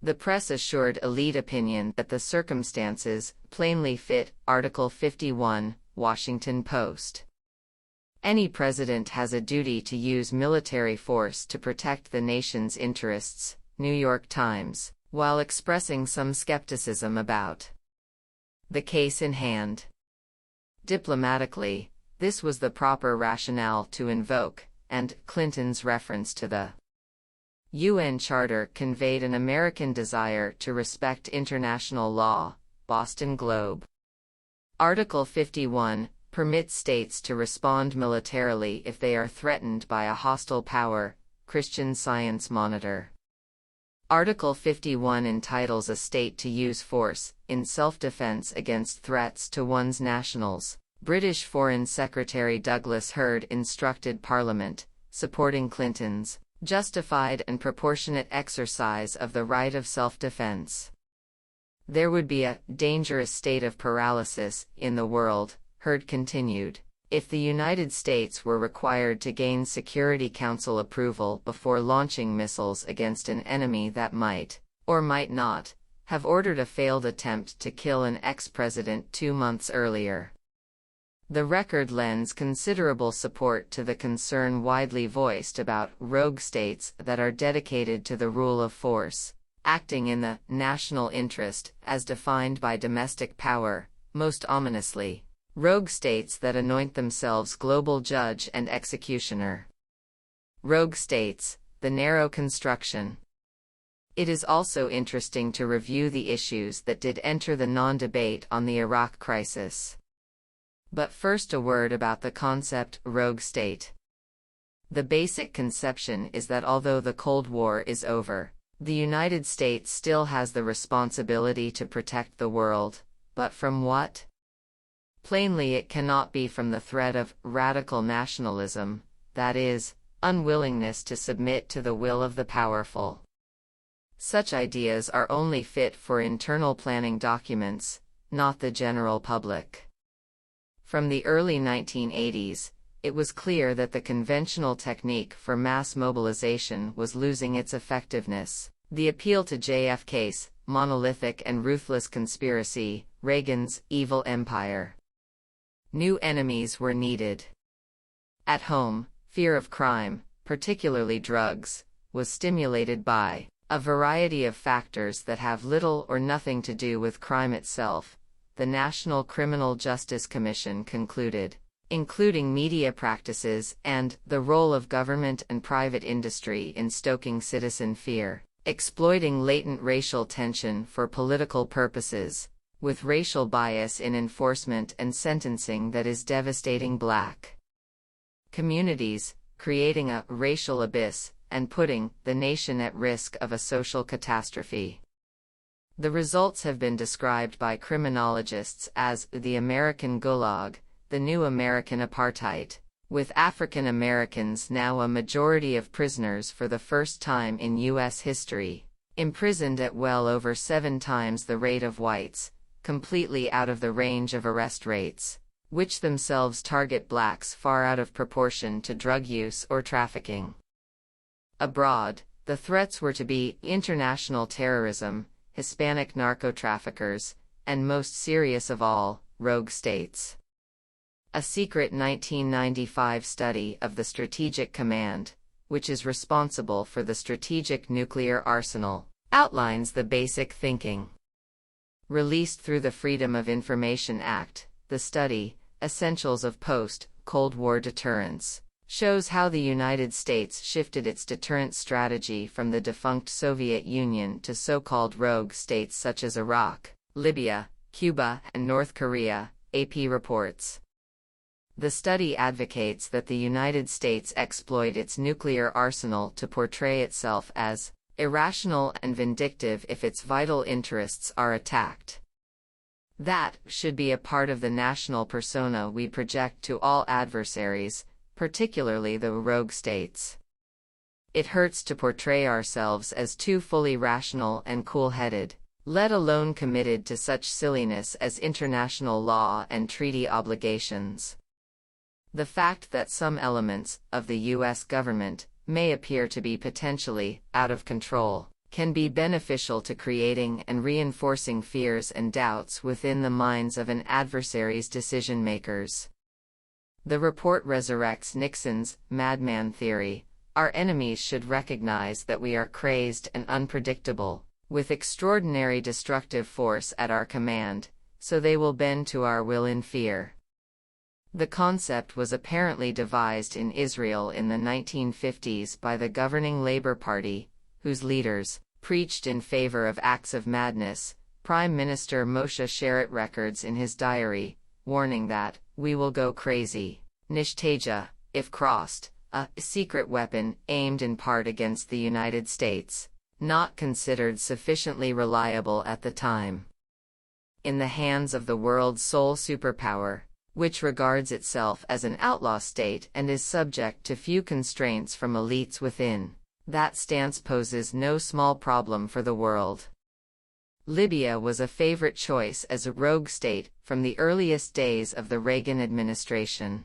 The press assured elite opinion that the circumstances plainly fit Article 51, Washington Post. Any president has a duty to use military force to protect the nation's interests, New York Times, while expressing some skepticism about the case in hand. Diplomatically, this was the proper rationale to invoke, and Clinton's reference to the UN Charter conveyed an American desire to respect international law, Boston Globe. Article 51 permits states to respond militarily if they are threatened by a hostile power, Christian Science Monitor. Article 51 entitles a state to use force, in self-defense against threats to one's nationals. British Foreign Secretary Douglas Hurd instructed Parliament, supporting Clinton's justified and proportionate exercise of the right of self-defense. There would be a dangerous state of paralysis in the world, Hurd continued, if the United States were required to gain Security Council approval before launching missiles against an enemy that might, or might not, have ordered a failed attempt to kill an ex-president 2 months earlier. The record lends considerable support to the concern widely voiced about rogue states that are dedicated to the rule of force, acting in the national interest as defined by domestic power, most ominously, rogue states that anoint themselves global judge and executioner. Rogue states, the narrow construction. It is also interesting to review the issues that did enter the non-debate on the Iraq crisis. But first a word about the concept rogue state. The basic conception is that although the Cold War is over, the United States still has the responsibility to protect the world, but from what? Plainly it cannot be from the threat of radical nationalism, that is, unwillingness to submit to the will of the powerful. Such ideas are only fit for internal planning documents, not the general public. From the early 1980s, it was clear that the conventional technique for mass mobilization was losing its effectiveness. The appeal to JFK's monolithic and ruthless conspiracy, Reagan's evil empire. New enemies were needed. At home, fear of crime, particularly drugs, was stimulated by a variety of factors that have little or nothing to do with crime itself, the National Criminal Justice Commission concluded, including media practices and the role of government and private industry in stoking citizen fear, exploiting latent racial tension for political purposes, with racial bias in enforcement and sentencing that is devastating black communities, creating a racial abyss, and putting the nation at risk of a social catastrophe. The results have been described by criminologists as the American Gulag, the new American apartheid, with African Americans now a majority of prisoners for the first time in U.S. history, imprisoned at well over 7 times the rate of whites, completely out of the range of arrest rates, which themselves target blacks far out of proportion to drug use or trafficking. Abroad, the threats were to be international terrorism, Hispanic narco-traffickers, and most serious of all, rogue states. A secret 1995 study of the Strategic Command, which is responsible for the strategic nuclear arsenal, outlines the basic thinking. Released through the Freedom of Information Act, the study, Essentials of Post-Cold War Deterrence, shows how the United States shifted its deterrent strategy from the defunct Soviet Union to so-called rogue states such as Iraq, Libya, Cuba, and North Korea, AP reports. The study advocates that the United States exploit its nuclear arsenal to portray itself as irrational and vindictive if its vital interests are attacked. That should be a part of the national persona we project to all adversaries, particularly the rogue states. It hurts to portray ourselves as too fully rational and cool-headed, let alone committed to such silliness as international law and treaty obligations. The fact that some elements of the U.S. government may appear to be potentially out of control can be beneficial to creating and reinforcing fears and doubts within the minds of an adversary's decision-makers. The report resurrects Nixon's madman theory. Our enemies should recognize that we are crazed and unpredictable, with extraordinary destructive force at our command, so they will bend to our will in fear. The concept was apparently devised in Israel in the 1950s by the governing Labour Party, whose leaders preached in favor of acts of madness. Prime Minister Moshe Sharett records in his diary, warning that, "We will go crazy. Nishteja, if crossed," a secret weapon aimed in part against the United States, not considered sufficiently reliable at the time. In the hands of the world's sole superpower, which regards itself as an outlaw state and is subject to few constraints from elites within, that stance poses no small problem for the world. Libya was a favorite choice as a rogue state from the earliest days of the Reagan administration.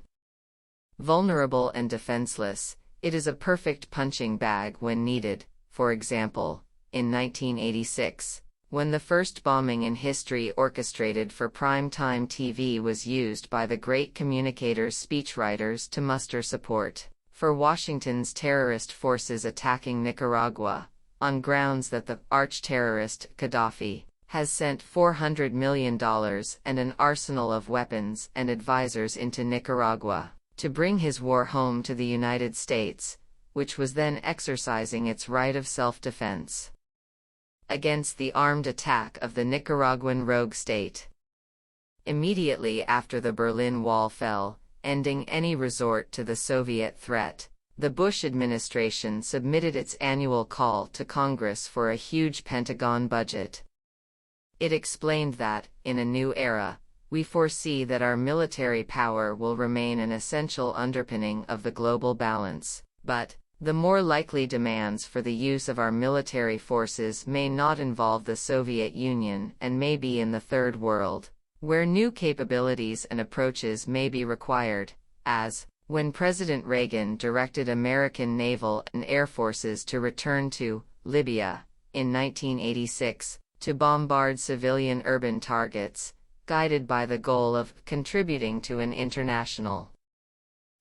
Vulnerable and defenseless, it is a perfect punching bag when needed. For example, in 1986, when the first bombing in history orchestrated for prime-time TV was used by the great communicators' speechwriters to muster support for Washington's terrorist forces attacking Nicaragua, on grounds that the arch-terrorist Gaddafi has sent $400 million and an arsenal of weapons and advisors into Nicaragua to bring his war home to the United States, which was then exercising its right of self-defense against the armed attack of the Nicaraguan rogue state. Immediately after the Berlin Wall fell, ending any resort to the Soviet threat, the Bush administration submitted its annual call to Congress for a huge Pentagon budget. It explained that, in a new era, we foresee that our military power will remain an essential underpinning of the global balance, but the more likely demands for the use of our military forces may not involve the Soviet Union and may be in the Third World, where new capabilities and approaches may be required, as when President Reagan directed American naval and air forces to return to Libya in 1986 to bombard civilian urban targets, guided by the goal of contributing to an international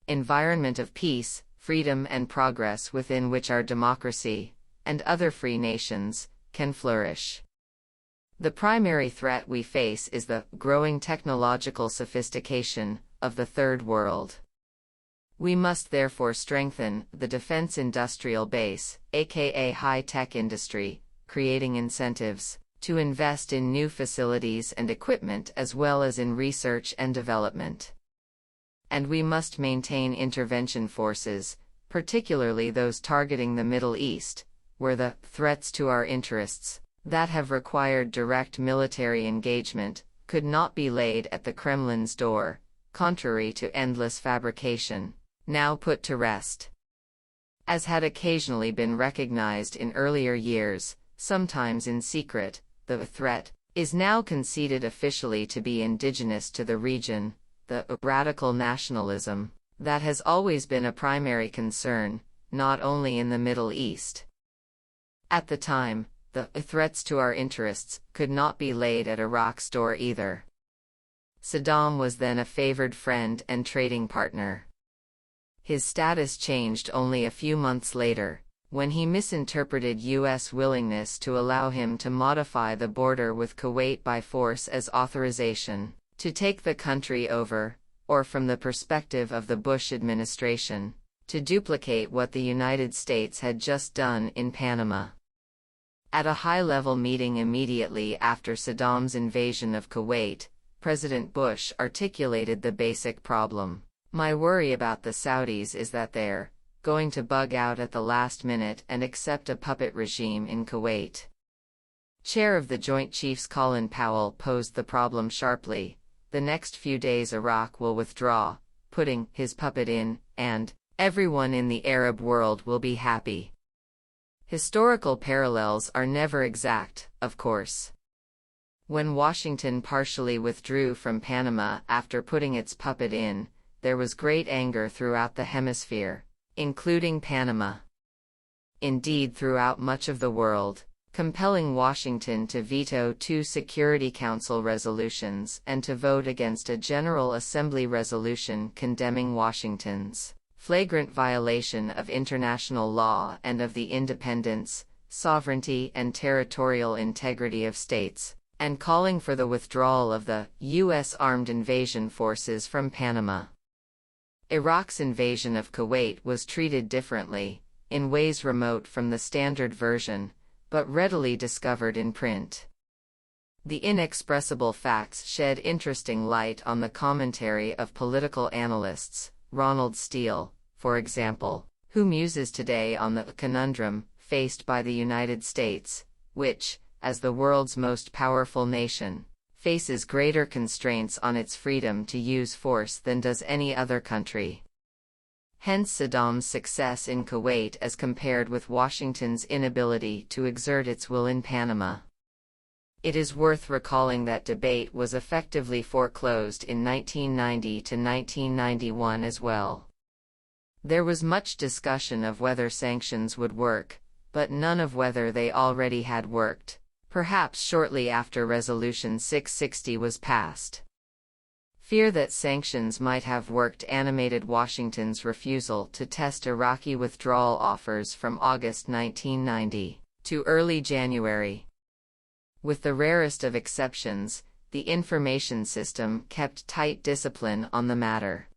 environment of peace, freedom and progress within which our democracy, and other free nations, can flourish. The primary threat we face is the growing technological sophistication of the Third World. We must therefore strengthen the defense industrial base, aka high-tech industry, creating incentives to invest in new facilities and equipment as well as in research and development. And we must maintain intervention forces, particularly those targeting the Middle East, where the threats to our interests that have required direct military engagement could not be laid at the Kremlin's door, contrary to endless fabrication, now put to rest. As had occasionally been recognized in earlier years, sometimes in secret, the threat is now conceded officially to be indigenous to the region, the radical nationalism that has always been a primary concern, not only in the Middle East. At the time, the threats to our interests could not be laid at Iraq's door either. Saddam was then a favored friend and trading partner. His status changed only a few months later, when he misinterpreted U.S. willingness to allow him to modify the border with Kuwait by force as authorization to take the country over, or from the perspective of the Bush administration, to duplicate what the United States had just done in Panama. At a high-level meeting immediately after Saddam's invasion of Kuwait, President Bush articulated the basic problem. "My worry about the Saudis is that they're going to bug out at the last minute and accept a puppet regime in Kuwait." Chair of the Joint Chiefs Colin Powell posed the problem sharply: "The next few days Iraq will withdraw, putting his puppet in, and everyone in the Arab world will be happy." Historical parallels are never exact, of course. When Washington partially withdrew from Panama after putting its puppet in, there was great anger throughout the hemisphere, including Panama. Indeed, throughout much of the world, compelling Washington to veto 2 Security Council resolutions and to vote against a General Assembly resolution condemning Washington's flagrant violation of international law and of the independence, sovereignty, and territorial integrity of states, and calling for the withdrawal of the U.S. armed invasion forces from Panama. Iraq's invasion of Kuwait was treated differently, in ways remote from the standard version, but readily discovered in print. The inexpressible facts shed interesting light on the commentary of political analysts, Ronald Steele, for example, who muses today on the conundrum faced by the United States, which, as the world's most powerful nation, faces greater constraints on its freedom to use force than does any other country. Hence Saddam's success in Kuwait as compared with Washington's inability to exert its will in Panama. It is worth recalling that debate was effectively foreclosed in 1990 to 1991 as well. There was much discussion of whether sanctions would work, but none of whether they already had worked, perhaps shortly after Resolution 660 was passed. Fear that sanctions might have worked animated Washington's refusal to test Iraqi withdrawal offers from August 1990 to early January. With the rarest of exceptions, the information system kept tight discipline on the matter.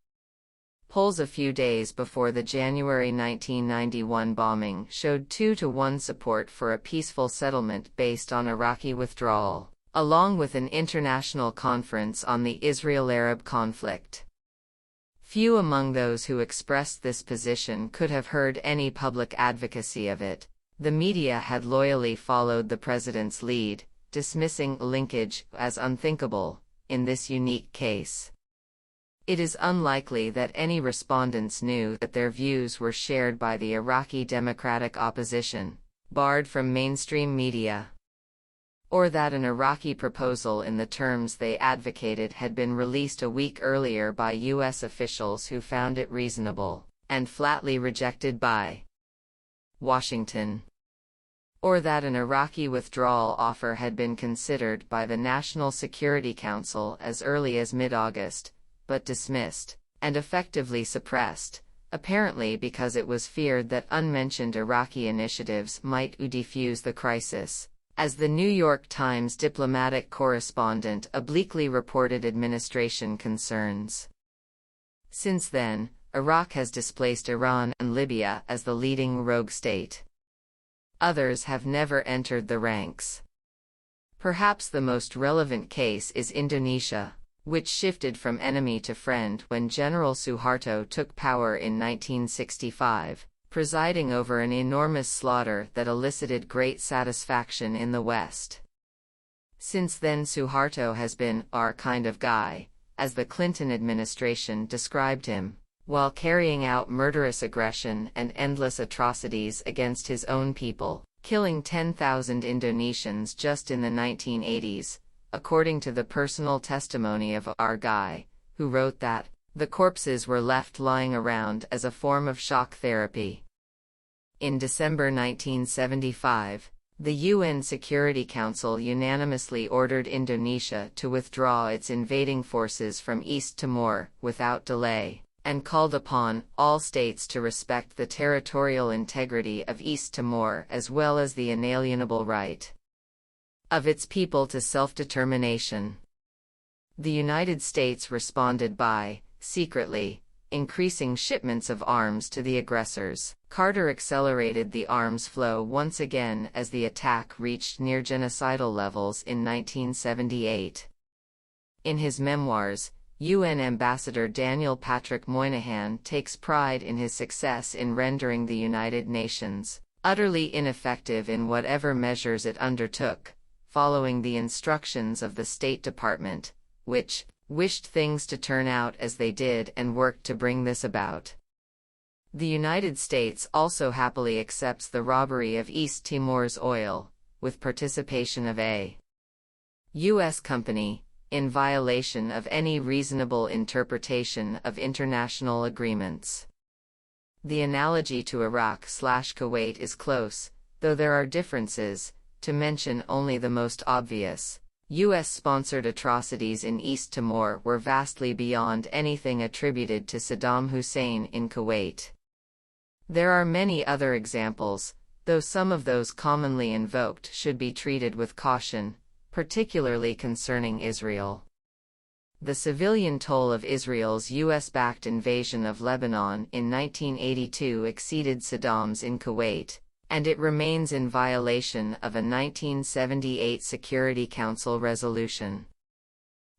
Polls a few days before the January 1991 bombing showed 2-to-1 support for a peaceful settlement based on Iraqi withdrawal, along with an international conference on the Israel-Arab conflict. Few among those who expressed this position could have heard any public advocacy of it. The media had loyally followed the president's lead, dismissing linkage as unthinkable in this unique case. It is unlikely that any respondents knew that their views were shared by the Iraqi democratic opposition, barred from mainstream media, or that an Iraqi proposal in the terms they advocated had been released a week earlier by U.S. officials who found it reasonable, and flatly rejected by Washington, or that an Iraqi withdrawal offer had been considered by the National Security Council as early as mid-August, but dismissed, and effectively suppressed, apparently because it was feared that unmentioned Iraqi initiatives might defuse the crisis, as the New York Times diplomatic correspondent obliquely reported administration concerns. Since then, Iraq has displaced Iran and Libya as the leading rogue state. Others have never entered the ranks. Perhaps the most relevant case is Indonesia, which shifted from enemy to friend when General Suharto took power in 1965, presiding over an enormous slaughter that elicited great satisfaction in the West. Since then Suharto has been our kind of guy, as the Clinton administration described him, while carrying out murderous aggression and endless atrocities against his own people, killing 10,000 Indonesians just in the 1980s, according to the personal testimony of our guy, who wrote that the corpses were left lying around as a form of shock therapy. In December 1975, the UN Security Council unanimously ordered Indonesia to withdraw its invading forces from East Timor without delay, and called upon all states to respect the territorial integrity of East Timor as well as the inalienable right of its people to self-determination. The United States responded by, secretly, increasing shipments of arms to the aggressors. Carter accelerated the arms flow once again as the attack reached near genocidal levels in 1978. In his memoirs, UN Ambassador Daniel Patrick Moynihan takes pride in his success in rendering the United Nations utterly ineffective in whatever measures it undertook, following the instructions of the State Department, which wished things to turn out as they did and worked to bring this about. The United States also happily accepts the robbery of East Timor's oil, with participation of a U.S. company, in violation of any reasonable interpretation of international agreements. The analogy to Iraq/Kuwait is close, though there are differences, to mention only the most obvious. U.S.-sponsored atrocities in East Timor were vastly beyond anything attributed to Saddam Hussein in Kuwait. There are many other examples, though some of those commonly invoked should be treated with caution, particularly concerning Israel. The civilian toll of Israel's U.S.-backed invasion of Lebanon in 1982 exceeded Saddam's in Kuwait, and it remains in violation of a 1978 Security Council resolution,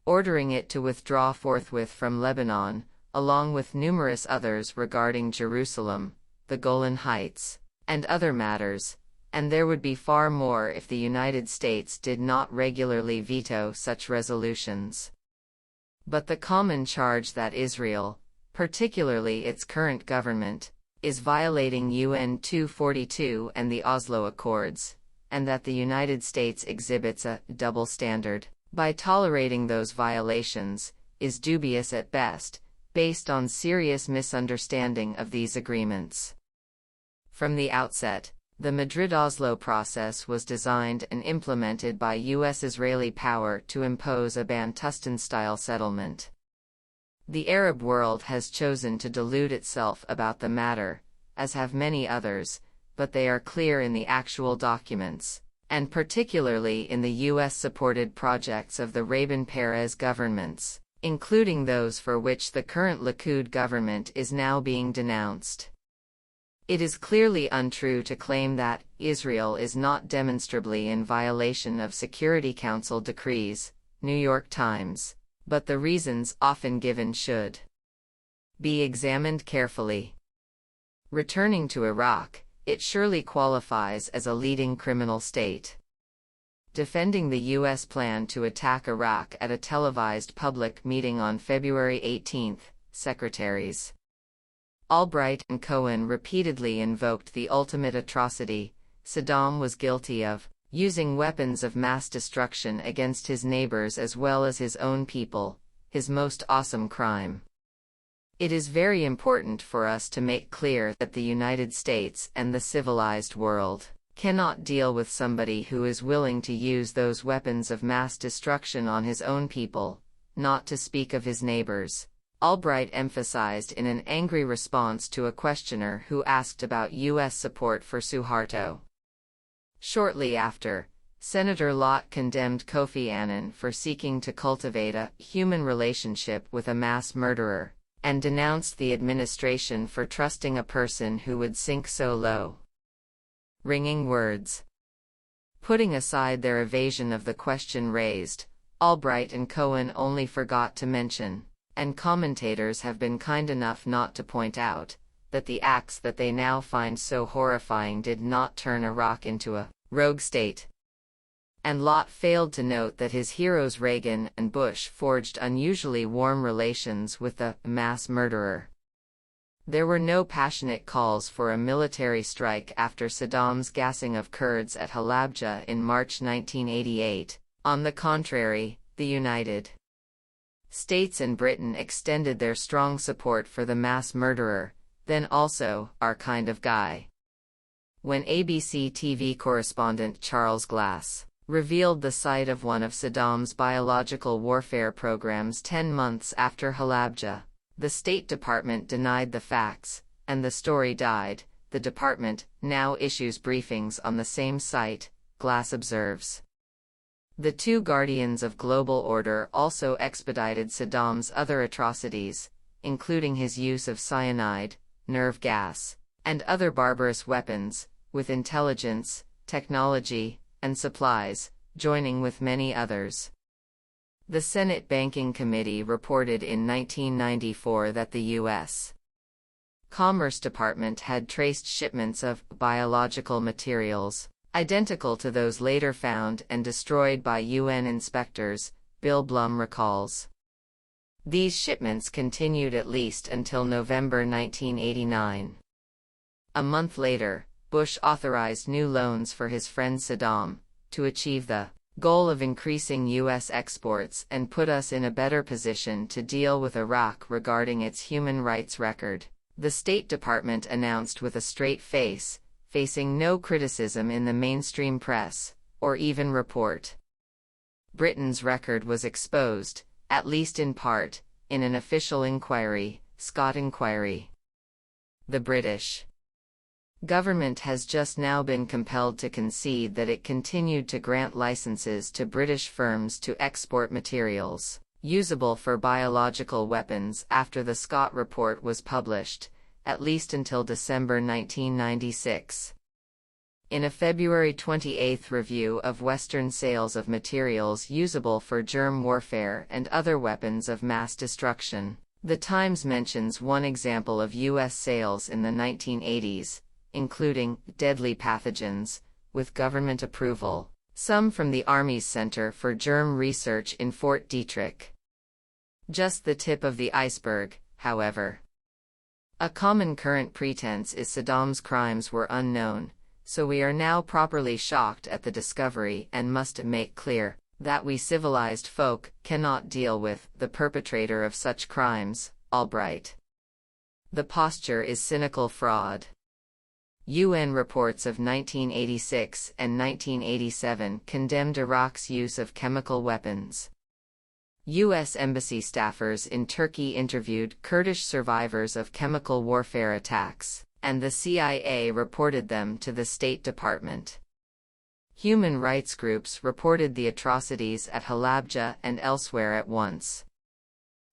ordering it to withdraw forthwith from Lebanon, along with numerous others regarding Jerusalem, the Golan Heights, and other matters, and there would be far more if the United States did not regularly veto such resolutions. But the common charge that Israel, particularly its current government, is violating UN 242 and the Oslo Accords, and that the United States exhibits a double standard by tolerating those violations, is dubious at best, based on serious misunderstanding of these agreements. From the outset, the Madrid-Oslo process was designed and implemented by U.S.-Israeli power to impose a Bantustan-style settlement. The Arab world has chosen to delude itself about the matter, as have many others, but they are clear in the actual documents, and particularly in the U.S.-supported projects of the Rabin-Peres governments, including those for which the current Likud government is now being denounced. It is clearly untrue to claim that Israel is not demonstrably in violation of Security Council decrees, New York Times, but the reasons often given should be examined carefully. Returning to Iraq, it surely qualifies as a leading criminal state. Defending the U.S. plan to attack Iraq at a televised public meeting on February 18, Secretaries Albright and Cohen repeatedly invoked the ultimate atrocity Saddam was guilty of, using weapons of mass destruction against his neighbors as well as his own people, his most awesome crime. It is very important for us to make clear that the United States and the civilized world cannot deal with somebody who is willing to use those weapons of mass destruction on his own people, not to speak of his neighbors, Albright emphasized in an angry response to a questioner who asked about U.S. support for Suharto. Shortly after, Senator Lott condemned Kofi Annan for seeking to cultivate a human relationship with a mass murderer, and denounced the administration for trusting a person who would sink so low. Ringing words. Putting aside their evasion of the question raised, Albright and Cohen only forgot to mention, and commentators have been kind enough not to point out, that the acts that they now find so horrifying did not turn Iraq into a rogue state. And Lott failed to note that his heroes Reagan and Bush forged unusually warm relations with the mass murderer. There were no passionate calls for a military strike after Saddam's gassing of Kurds at Halabja in March 1988. On the contrary, the United States and Britain extended their strong support for the mass murderer, then also our kind of guy. When ABC TV correspondent Charles Glass revealed the site of one of Saddam's biological warfare programs 10 months after Halabja, the State Department denied the facts, and the story died. The department now issues briefings on the same site, Glass observes. The two guardians of global order also expedited Saddam's other atrocities, including his use of cyanide, nerve gas, and other barbarous weapons, with intelligence, technology, and supplies, joining with many others. The Senate Banking Committee reported in 1994 that the U.S. Commerce Department had traced shipments of biological materials, identical to those later found and destroyed by UN inspectors, Bill Blum recalls. These shipments continued at least until November 1989. A month later, Bush authorized new loans for his friend Saddam, to achieve the goal of increasing U.S. exports and put us in a better position to deal with Iraq regarding its human rights record, the State Department announced with a straight face, facing no criticism in the mainstream press, or even report. Britain's record was exposed, at least in part, in an official inquiry, Scott Inquiry. The British government has just now been compelled to concede that it continued to grant licenses to British firms to export materials usable for biological weapons after the Scott Report was published, at least until December 1996. In a February 28 review of Western sales of materials usable for germ warfare and other weapons of mass destruction, The Times mentions one example of U.S. sales in the 1980s, including deadly pathogens, with government approval, some from the Army's Center for Germ Research in Fort Detrick. Just the tip of the iceberg, however. A common current pretense is Saddam's crimes were unknown, so we are now properly shocked at the discovery and must make clear that we civilized folk cannot deal with the perpetrator of such crimes, Albright. The posture is cynical fraud. UN reports of 1986 and 1987 condemned Iraq's use of chemical weapons. U.S. embassy staffers in Turkey interviewed Kurdish survivors of chemical warfare attacks, and the CIA reported them to the State Department. Human rights groups reported the atrocities at Halabja and elsewhere at once.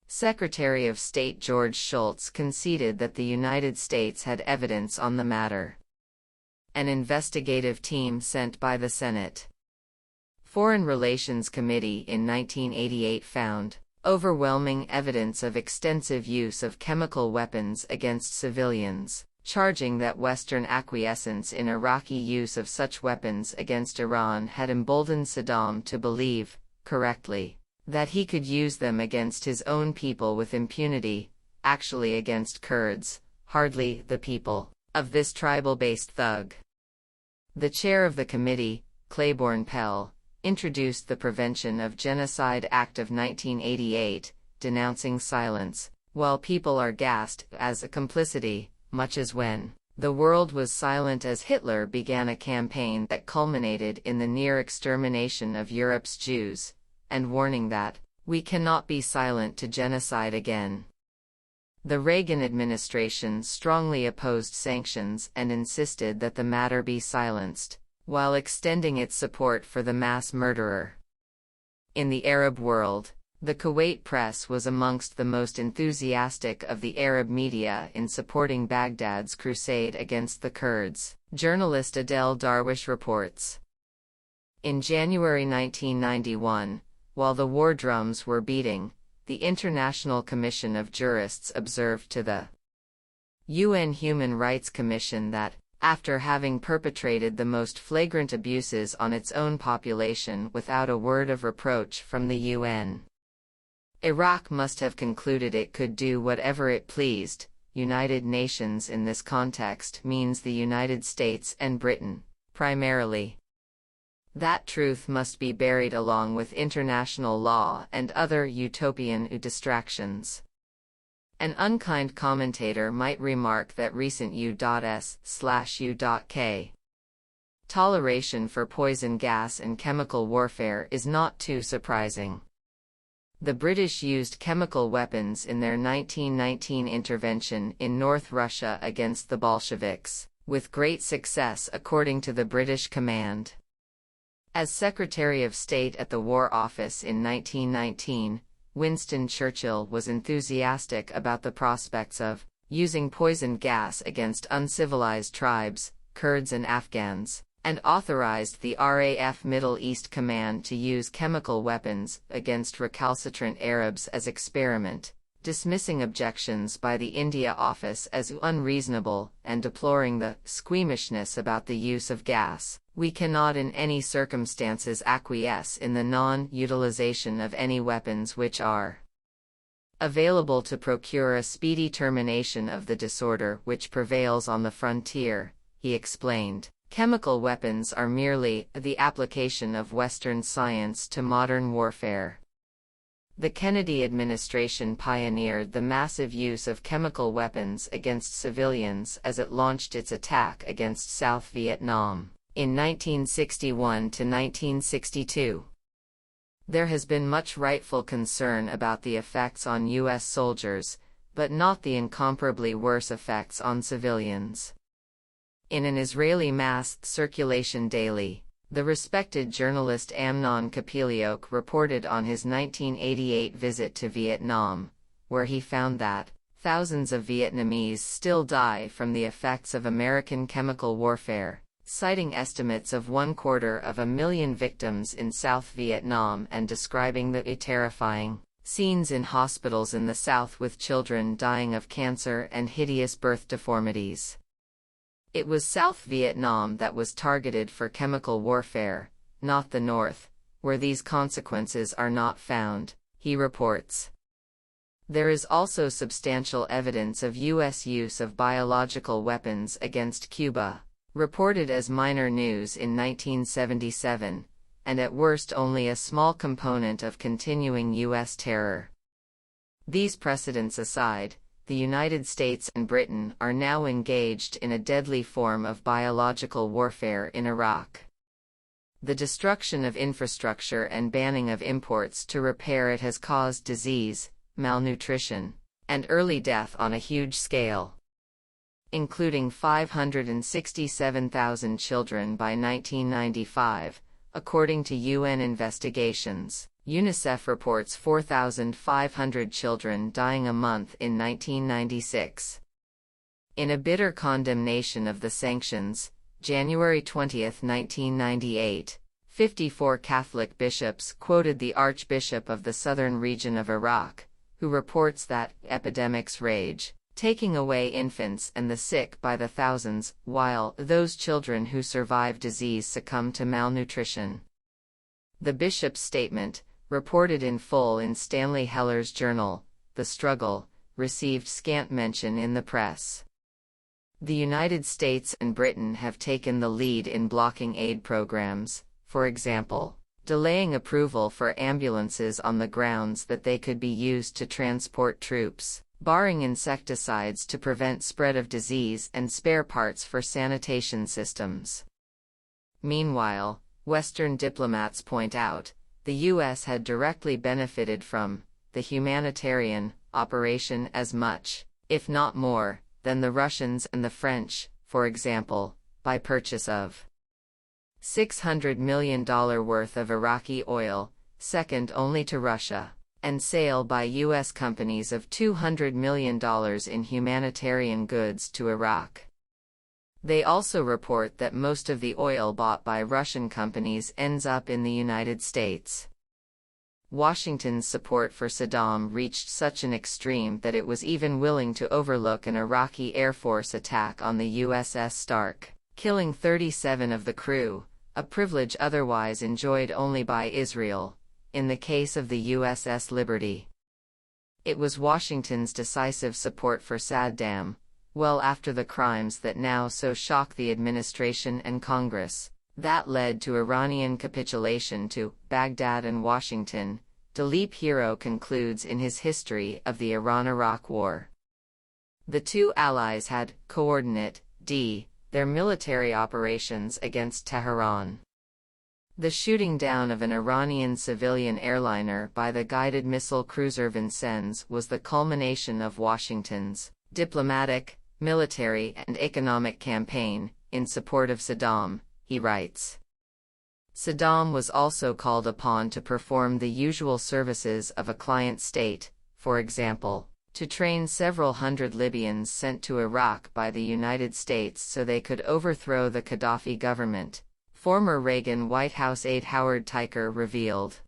Secretary of State George Shultz conceded that the United States had evidence on the matter. An investigative team sent by the Senate Foreign Relations Committee in 1988 found overwhelming evidence of extensive use of chemical weapons against civilians, charging that Western acquiescence in Iraqi use of such weapons against Iran had emboldened Saddam to believe, correctly, that he could use them against his own people with impunity, actually against Kurds, hardly the people of this tribal-based thug. The chair of the committee, Claiborne Pell, introduced the Prevention of Genocide Act of 1988, denouncing silence, while people are gassed, as a complicity, much as when the world was silent as Hitler began a campaign that culminated in the near extermination of Europe's Jews, and warning that we cannot be silent to genocide again. The Reagan administration strongly opposed sanctions and insisted that the matter be silenced, while extending its support for the mass murderer. In the Arab world, the Kuwait press was amongst the most enthusiastic of the Arab media in supporting Baghdad's crusade against the Kurds, journalist Adel Darwish reports. In January 1991, while the war drums were beating, the International Commission of Jurists observed to the UN Human Rights Commission that after having perpetrated the most flagrant abuses on its own population without a word of reproach from the UN. Iraq must have concluded it could do whatever it pleased. United Nations in this context means the United States and Britain, primarily. That truth must be buried along with international law and other utopian distractions. An unkind commentator might remark that recent U.S./U.K. toleration for poison gas and chemical warfare is not too surprising. The British used chemical weapons in their 1919 intervention in North Russia against the Bolsheviks, with great success according to the British command. As Secretary of State at the War Office in 1919, Winston Churchill was enthusiastic about the prospects of using poison gas against uncivilized tribes, Kurds and Afghans, and authorized the RAF Middle East Command to use chemical weapons against recalcitrant Arabs as experiment, dismissing objections by the India office as unreasonable and deploring the squeamishness about the use of gas. We cannot in any circumstances acquiesce in the non-utilization of any weapons which are available to procure a speedy termination of the disorder which prevails on the frontier, he explained. Chemical weapons are merely the application of Western science to modern warfare. The Kennedy administration pioneered the massive use of chemical weapons against civilians as it launched its attack against South Vietnam in 1961 to 1962. There has been much rightful concern about the effects on U.S. soldiers, but not the incomparably worse effects on civilians. In an Israeli mass circulation daily, the respected journalist Amnon Kapeliok reported on his 1988 visit to Vietnam, where he found that thousands of Vietnamese still die from the effects of American chemical warfare, citing estimates of 250,000 victims in South Vietnam and describing the terrifying scenes in hospitals in the South with children dying of cancer and hideous birth deformities. It was South Vietnam that was targeted for chemical warfare, not the North, where these consequences are not found, he reports. There is also substantial evidence of U.S. use of biological weapons against Cuba, reported as minor news in 1977, and at worst only a small component of continuing U.S. terror. These precedents aside, the United States and Britain are now engaged in a deadly form of biological warfare in Iraq. The destruction of infrastructure and banning of imports to repair it has caused disease, malnutrition, and early death on a huge scale, including 567,000 children by 1995, according to UN investigations. UNICEF reports 4,500 children dying a month in 1996. In a bitter condemnation of the sanctions, January 20, 1998, 54 Catholic bishops quoted the Archbishop of the southern region of Iraq, who reports that epidemics rage, taking away infants and the sick by the thousands, while those children who survive disease succumb to malnutrition. The bishop's statement, reported in full in Stanley Heller's journal, The Struggle, received scant mention in the press. The United States and Britain have taken the lead in blocking aid programs, for example, delaying approval for ambulances on the grounds that they could be used to transport troops, barring insecticides to prevent spread of disease and spare parts for sanitation systems. Meanwhile, Western diplomats point out, the U.S. had directly benefited from the humanitarian operation as much, if not more, than the Russians and the French, for example, by purchase of $600 million worth of Iraqi oil, second only to Russia, and sale by U.S. companies of $200 million in humanitarian goods to Iraq. They also report that most of the oil bought by Russian companies ends up in the United States. Washington's support for Saddam reached such an extreme that it was even willing to overlook an Iraqi Air Force attack on the USS Stark, killing 37 of the crew, a privilege otherwise enjoyed only by Israel, in the case of the USS Liberty. It was Washington's decisive support for Saddam, well after the crimes that now so shock the administration and Congress, that led to Iranian capitulation to Baghdad and Washington, Dilip Hero concludes in his History of the Iran-Iraq War. The two allies had coordinate their military operations against Tehran. The shooting down of an Iranian civilian airliner by the guided missile cruiser Vincennes was the culmination of Washington's diplomatic, military, and economic campaign in support of Saddam, he writes. Saddam was also called upon to perform the usual services of a client state, for example, to train several hundred Libyans sent to Iraq by the United States so they could overthrow the Gaddafi government, former Reagan White House aide Howard Teicher revealed.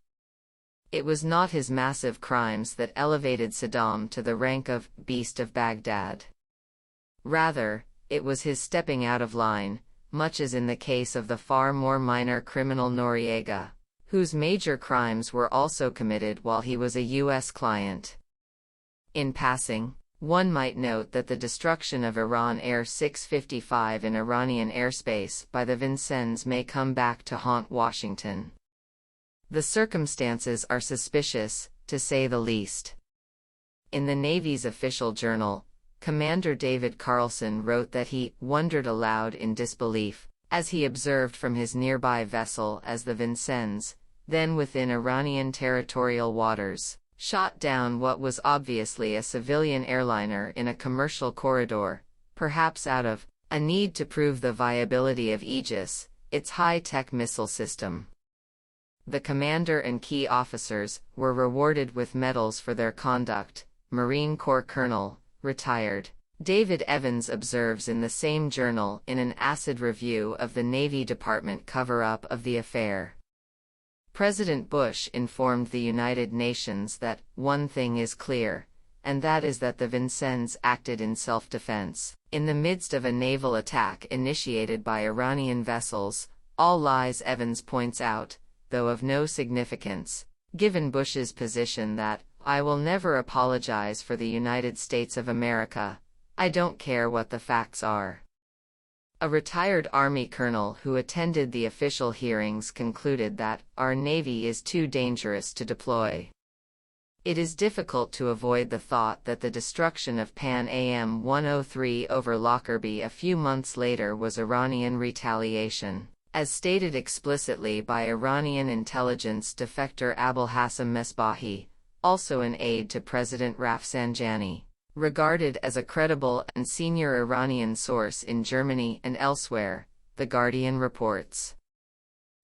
It was not his massive crimes that elevated Saddam to the rank of Beast of Baghdad. Rather, it was his stepping out of line, much as in the case of the far more minor criminal Noriega, whose major crimes were also committed while he was a U.S. client. In passing, one might note that the destruction of Iran Air 655 in Iranian airspace by the Vincennes may come back to haunt Washington. The circumstances are suspicious, to say the least. In the Navy's official journal, Commander David Carlson wrote that he wondered aloud in disbelief, as he observed from his nearby vessel as the Vincennes, then within Iranian territorial waters, shot down what was obviously a civilian airliner in a commercial corridor, perhaps out of a need to prove the viability of Aegis, its high-tech missile system. The commander and key officers were rewarded with medals for their conduct. Marine Corps Colonel, retired, David Evans observes in the same journal in an acid review of the Navy Department cover-up of the affair. President Bush informed the United Nations that one thing is clear, and that is that the Vincennes acted in self-defense, in the midst of a naval attack initiated by Iranian vessels, all lies Evans points out, though of no significance, given Bush's position that, I will never apologize for the United States of America, I don't care what the facts are. A retired Army colonel who attended the official hearings concluded that our Navy is too dangerous to deploy. It is difficult to avoid the thought that the destruction of Pan Am 103 over Lockerbie a few months later was Iranian retaliation, as stated explicitly by Iranian intelligence defector Abolhassan Mesbahi, also an aide to President Rafsanjani, regarded as a credible and senior Iranian source in Germany and elsewhere, The Guardian reports.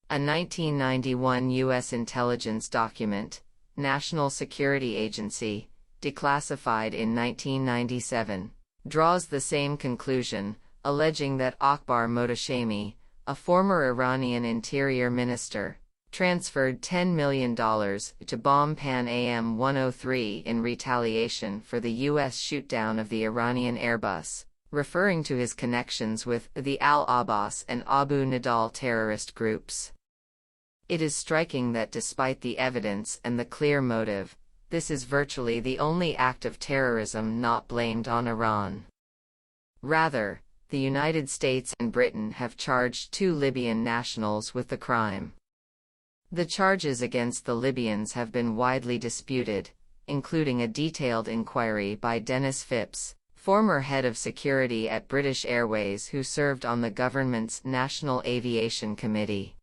A 1991 U.S. intelligence document, National Security Agency, declassified in 1997, draws the same conclusion, alleging that Akbar Mohtashemi, a former Iranian interior minister, transferred $10 million to bomb Pan Am 103 in retaliation for the U.S. shoot-down of the Iranian Airbus, referring to his connections with the Al-Abbas and Abu Nidal terrorist groups. It is striking that despite the evidence and the clear motive, this is virtually the only act of terrorism not blamed on Iran. Rather, the United States and Britain have charged 2 Libyan nationals with the crime. The charges against the Libyans have been widely disputed, including a detailed inquiry by Dennis Phipps, former head of security at British Airways who served on the government's National Aviation Committee.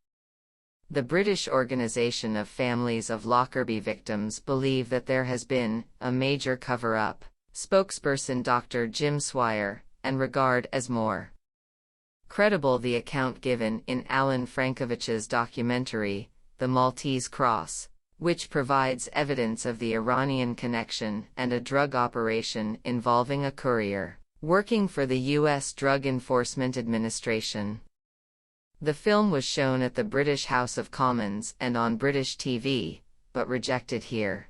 The British Organisation of Families of Lockerbie Victims believe that there has been a major cover-up, spokesperson Dr. Jim Swire, and regard as more credible the account given in Alan Frankovich's documentary, The Maltese Cross, which provides evidence of the Iranian connection and a drug operation involving a courier working for the U.S. Drug Enforcement Administration. The film was shown at the British House of Commons and on British TV, but rejected here.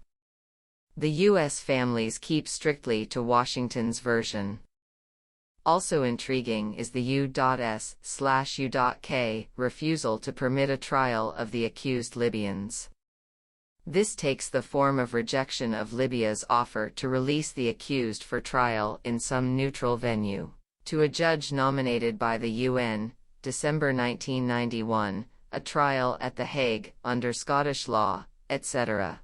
The U.S. families keep strictly to Washington's version. Also intriguing is the U.S/U.K. refusal to permit a trial of the accused Libyans. This takes the form of rejection of Libya's offer to release the accused for trial in some neutral venue, to a judge nominated by the UN, December 1991, a trial at The Hague, under Scottish law, etc.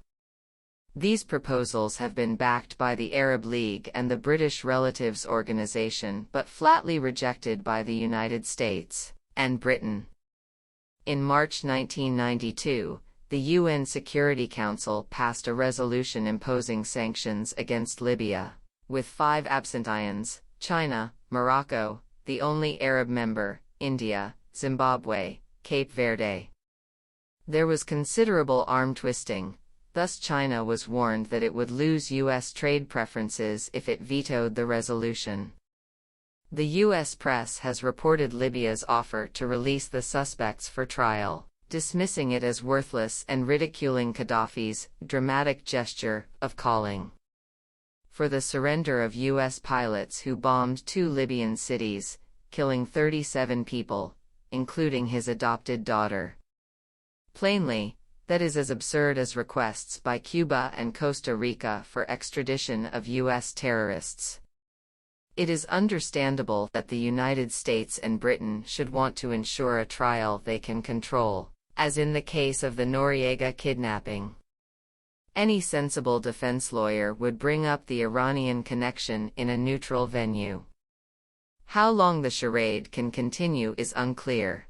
These proposals have been backed by the Arab League and the British Relatives Organization but flatly rejected by the United States and Britain. In March 1992, the UN Security Council passed a resolution imposing sanctions against Libya, with 5 absent-ions: China, Morocco, the only Arab member, India, Zimbabwe, Cape Verde. There was considerable arm-twisting. Thus China was warned that it would lose U.S. trade preferences if it vetoed the resolution. The U.S. press has reported Libya's offer to release the suspects for trial, dismissing it as worthless and ridiculing Gaddafi's dramatic gesture of calling for the surrender of U.S. pilots who bombed 2 Libyan cities, killing 37 people, including his adopted daughter. Plainly, that is as absurd as requests by Cuba and Costa Rica for extradition of U.S. terrorists. It is understandable that the United States and Britain should want to ensure a trial they can control, as in the case of the Noriega kidnapping. Any sensible defense lawyer would bring up the Iranian connection in a neutral venue. How long the charade can continue is unclear.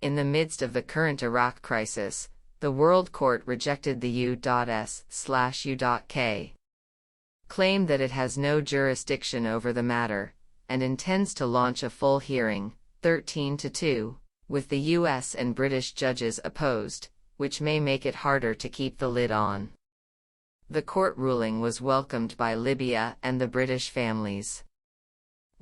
In the midst of the current Iraq crisis, the World Court rejected the U.S/U.K. claim that it has no jurisdiction over the matter, and intends to launch a full hearing, 13-2, with the U.S. and British judges opposed, which may make it harder to keep the lid on. The court ruling was welcomed by Libya and the British families.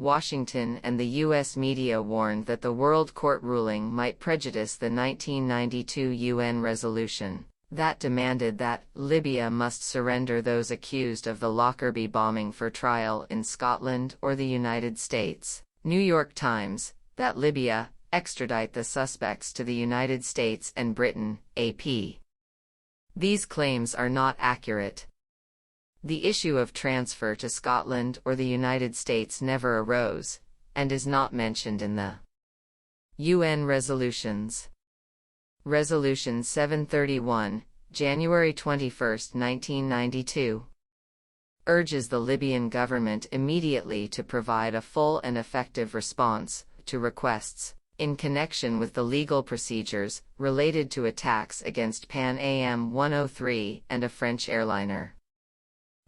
Washington and the U.S. media warned that the World Court ruling might prejudice the 1992 UN resolution that demanded that Libya must surrender those accused of the Lockerbie bombing for trial in Scotland or the United States. New York Times, that Libya extradite the suspects to the United States and Britain, AP. These claims are not accurate. The issue of transfer to Scotland or the United States never arose, and is not mentioned in the UN resolutions. Resolution 731, January 21, 1992, urges the Libyan government immediately to provide a full and effective response to requests in connection with the legal procedures related to attacks against Pan Am 103 and a French airliner.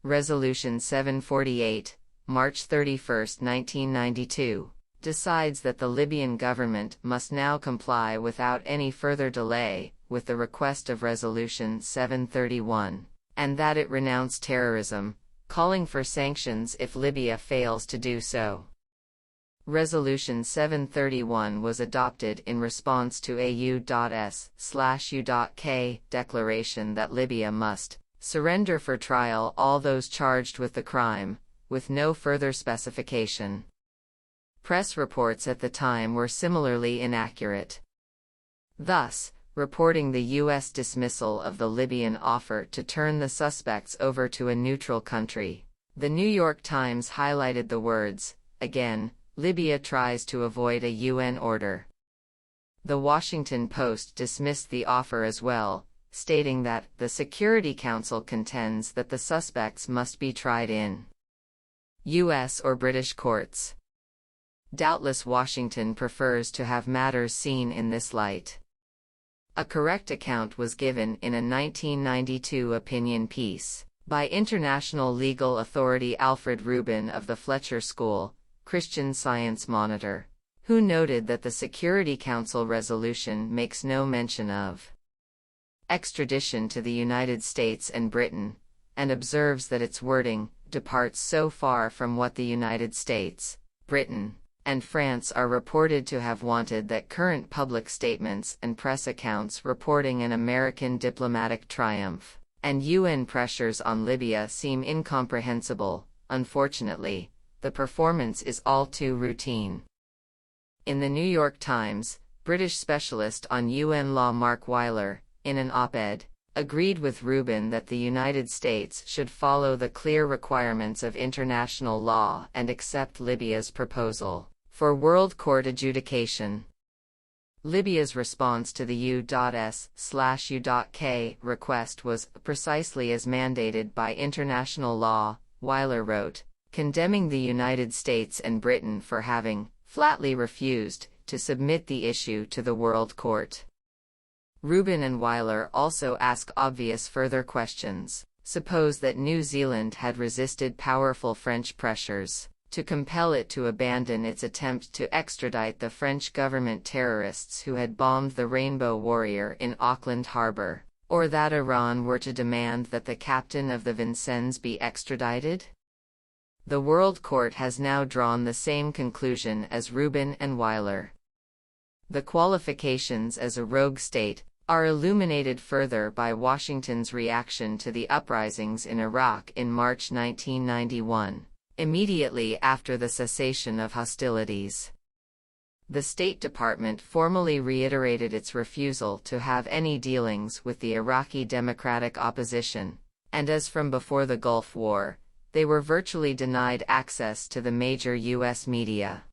Resolution 748, March 31, 1992, decides that the Libyan government must now comply without any further delay with the request of Resolution 731, and that it renounce terrorism, calling for sanctions if Libya fails to do so. Resolution 731 was adopted in response to a U.S/U.K. declaration that Libya must surrender for trial all those charged with the crime, with no further specification. Press reports at the time were similarly inaccurate. Thus, reporting the U.S. dismissal of the Libyan offer to turn the suspects over to a neutral country, the New York Times highlighted the words, "Again, Libya tries to avoid a UN order." The Washington Post dismissed the offer as well, stating that the Security Council contends that the suspects must be tried in U.S. or British courts. Doubtless Washington prefers to have matters seen in this light. A correct account was given in a 1992 opinion piece by international legal authority Alfred Rubin of the Fletcher School, Christian Science Monitor, who noted that the Security Council resolution makes no mention of extradition to the United States and Britain, and observes that its wording departs so far from what the United States, Britain, and France are reported to have wanted that current public statements and press accounts reporting an American diplomatic triumph, and UN pressures on Libya seem incomprehensible. Unfortunately, the performance is all too routine. In the New York Times, British specialist on UN law Mark Weiler, in an op-ed, agreed with Rubin that the United States should follow the clear requirements of international law and accept Libya's proposal for World Court adjudication. Libya's response to the U.S/U.K. request was precisely as mandated by international law, Weiler wrote, condemning the United States and Britain for having flatly refused to submit the issue to the World Court. Rubin and Weiler also ask obvious further questions. Suppose that New Zealand had resisted powerful French pressures to compel it to abandon its attempt to extradite the French government terrorists who had bombed the Rainbow Warrior in Auckland Harbour, or that Iran were to demand that the captain of the Vincennes be extradited? The World Court has now drawn the same conclusion as Rubin and Weiler. The qualifications as a rogue state are illuminated further by Washington's reaction to the uprisings in Iraq in March 1991, immediately after the cessation of hostilities. The State Department formally reiterated its refusal to have any dealings with the Iraqi Democratic Opposition, and as from before the Gulf War, they were virtually denied access to the major U.S. media.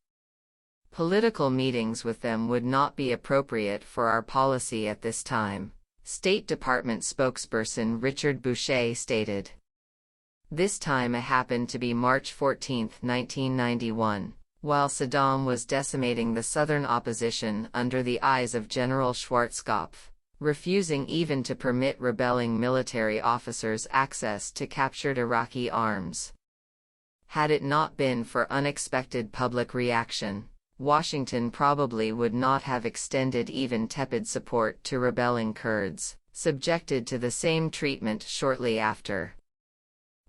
Political meetings with them would not be appropriate for our policy at this time, State Department spokesperson Richard Boucher stated. This time happened to be March 14, 1991, while Saddam was decimating the Southern opposition under the eyes of General Schwarzkopf, refusing even to permit rebelling military officers access to captured Iraqi arms. Had it not been for unexpected public reaction, Washington probably would not have extended even tepid support to rebelling Kurds, subjected to the same treatment shortly after.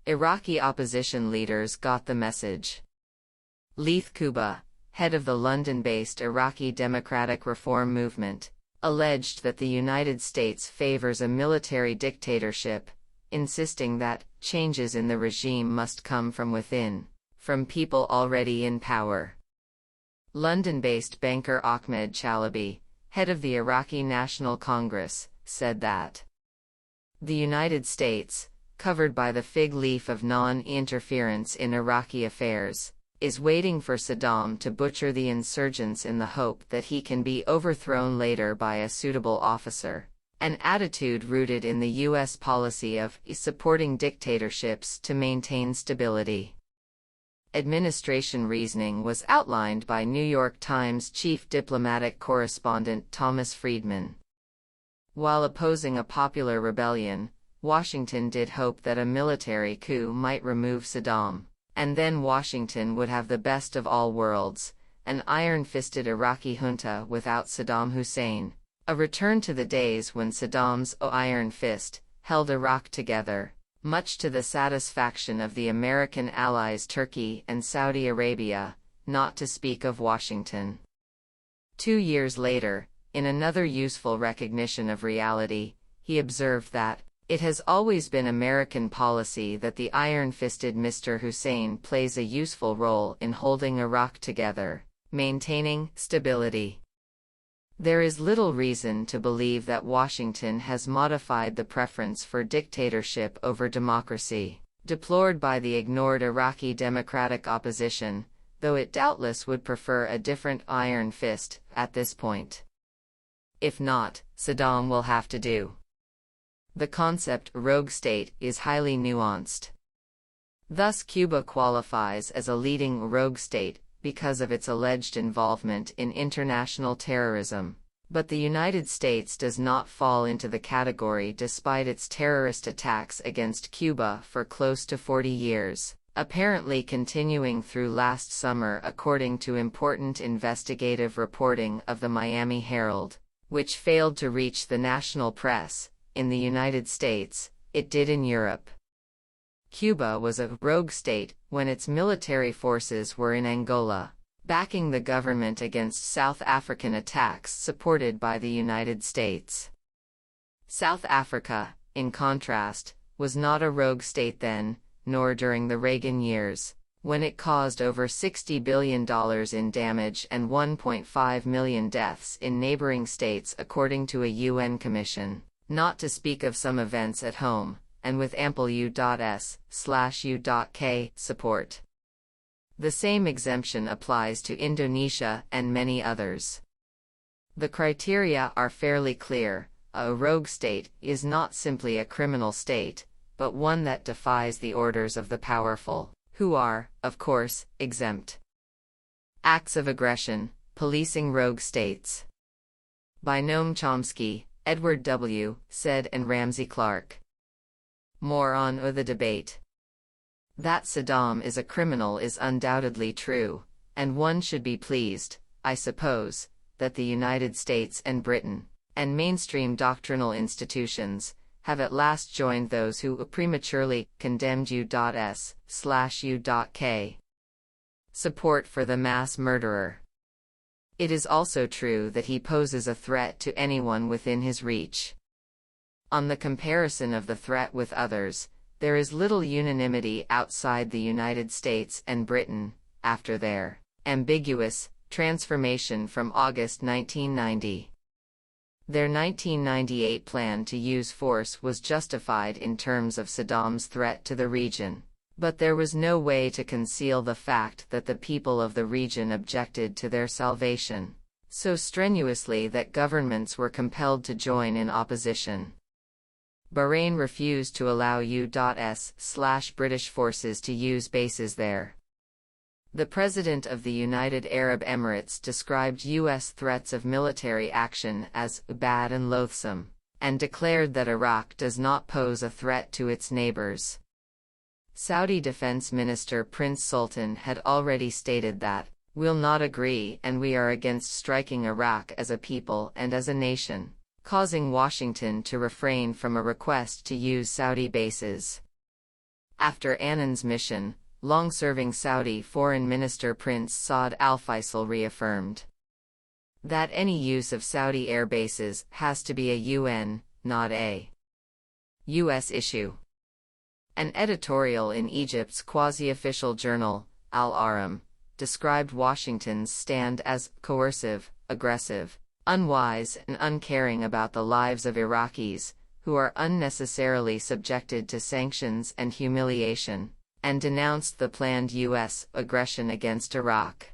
Iraqi opposition leaders got the message. Leith Kuba, head of the London-based Iraqi Democratic Reform Movement, alleged that the United States favors a military dictatorship, insisting that changes in the regime must come from within, from people already in power. London-based banker Ahmed Chalabi, head of the Iraqi National Congress, said that the United States, covered by the fig leaf of non-interference in Iraqi affairs, is waiting for Saddam to butcher the insurgents in the hope that he can be overthrown later by a suitable officer, an attitude rooted in the U.S. policy of supporting dictatorships to maintain stability. Administration reasoning was outlined by New York Times chief diplomatic correspondent Thomas Friedman. While opposing a popular rebellion, Washington did hope that a military coup might remove Saddam, and then Washington would have the best of all worlds, an iron-fisted Iraqi junta without Saddam Hussein, a return to the days when Saddam's iron fist held Iraq together, much to the satisfaction of the American allies Turkey and Saudi Arabia, not to speak of Washington. 2 years later, in another useful recognition of reality, he observed that it has always been American policy that the iron-fisted Mr. Hussein plays a useful role in holding Iraq together, maintaining stability. There is little reason to believe that Washington has modified the preference for dictatorship over democracy, deplored by the ignored Iraqi Democratic Opposition, though it doubtless would prefer a different iron fist at this point. If not, Saddam will have to do. The concept rogue state is highly nuanced. Thus Cuba qualifies as a leading rogue state because of its alleged involvement in international terrorism, but the United States does not fall into the category despite its terrorist attacks against Cuba for close to 40 years, apparently continuing through last summer according to important investigative reporting of the Miami Herald, which failed to reach the national press. In the United States, it did in Europe. Cuba was a rogue state when its military forces were in Angola, backing the government against South African attacks supported by the United States. South Africa, in contrast, was not a rogue state then, nor during the Reagan years, when it caused over $60 billion in damage and 1.5 million deaths in neighboring states according to a UN commission, not to speak of some events at home, and with ample U.S./U.K. support. The same exemption applies to Indonesia and many others. The criteria are fairly clear. A rogue state is not simply a criminal state, but one that defies the orders of the powerful, who are, of course, exempt. Acts of Aggression, Policing Rogue States. By Noam Chomsky, Edward W. said and Ramsey Clark. More on the debate. That Saddam is a criminal is undoubtedly true, and one should be pleased, I suppose, that the United States and Britain, and mainstream doctrinal institutions, have at last joined those who prematurely condemned U.S./U.K. support for the mass murderer. It is also true that he poses a threat to anyone within his reach. On the comparison of the threat with others, there is little unanimity outside the United States and Britain, after their ambiguous transformation from August 1990. Their 1998 plan to use force was justified in terms of Saddam's threat to the region, but there was no way to conceal the fact that the people of the region objected to their salvation so strenuously that governments were compelled to join in opposition. Bahrain refused to allow U.S./British forces to use bases there. The President of the United Arab Emirates described U.S. threats of military action as bad and loathsome, and declared that Iraq does not pose a threat to its neighbors. Saudi Defense Minister Prince Sultan had already stated that, "We'll not agree and we are against striking Iraq as a people and as a nation," causing Washington to refrain from a request to use Saudi bases. After Annan's mission, long-serving Saudi Foreign Minister Prince Saud al-Faisal reaffirmed that any use of Saudi air bases has to be a UN, not a U.S. issue. An editorial in Egypt's quasi-official journal, Al-Ahram, described Washington's stand as coercive, aggressive, unwise and uncaring about the lives of Iraqis, who are unnecessarily subjected to sanctions and humiliation, and denounced the planned U.S. aggression against Iraq.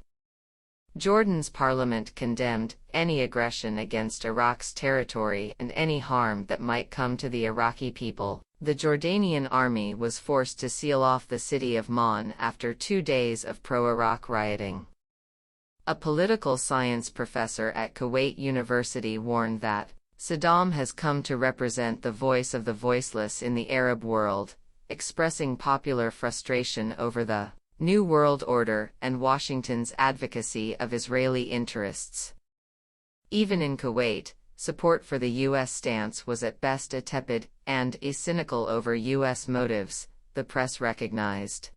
Jordan's parliament condemned any aggression against Iraq's territory and any harm that might come to the Iraqi people. The Jordanian army was forced to seal off the city of Amman after 2 days of pro-Iraq rioting. A political science professor at Kuwait University warned that Saddam has come to represent the voice of the voiceless in the Arab world, expressing popular frustration over the New World Order and Washington's advocacy of Israeli interests. Even in Kuwait, support for the U.S. stance was at best a tepid and cynical over U.S. motives, the press recognized.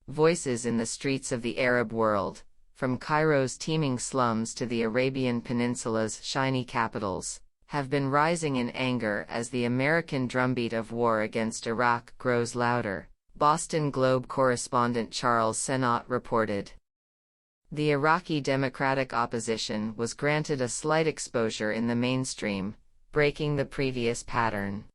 Voices in the streets of the Arab world, from Cairo's teeming slums to the Arabian Peninsula's shiny capitals, have been rising in anger as the American drumbeat of war against Iraq grows louder, Boston Globe correspondent Charles Sennott reported. The Iraqi Democratic opposition was granted a slight exposure in the mainstream, breaking the previous pattern.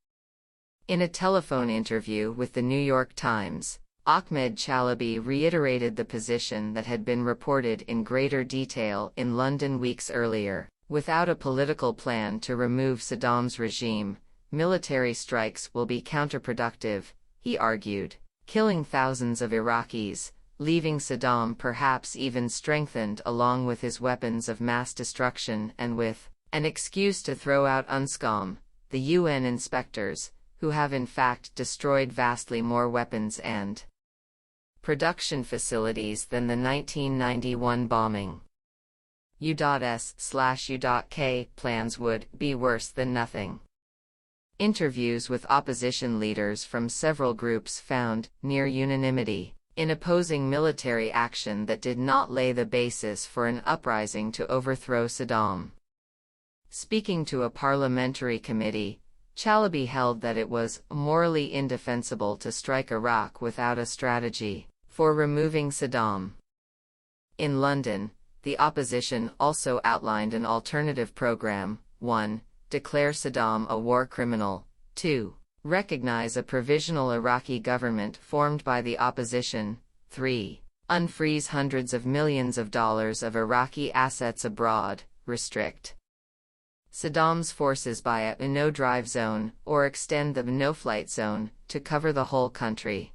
In a telephone interview with the New York Times, Ahmed Chalabi reiterated the position that had been reported in greater detail in London weeks earlier. Without a political plan to remove Saddam's regime, military strikes will be counterproductive, he argued, killing thousands of Iraqis, leaving Saddam perhaps even strengthened along with his weapons of mass destruction and with an excuse to throw out UNSCOM, the UN inspectors, who have in fact destroyed vastly more weapons and production facilities than the 1991 bombing. U.S./U.K. plans would be worse than nothing. Interviews with opposition leaders from several groups found near unanimity in opposing military action that did not lay the basis for an uprising to overthrow Saddam. Speaking to a parliamentary committee, Chalabi held that it was morally indefensible to strike Iraq without a strategy for removing Saddam. In London, the opposition also outlined an alternative program: 1. Declare Saddam a war criminal, 2. Recognize a provisional Iraqi government formed by the opposition, 3. Unfreeze hundreds of millions of dollars of Iraqi assets abroad, restrict Saddam's forces by a no-drive zone, or extend the no-flight zone, to cover the whole country.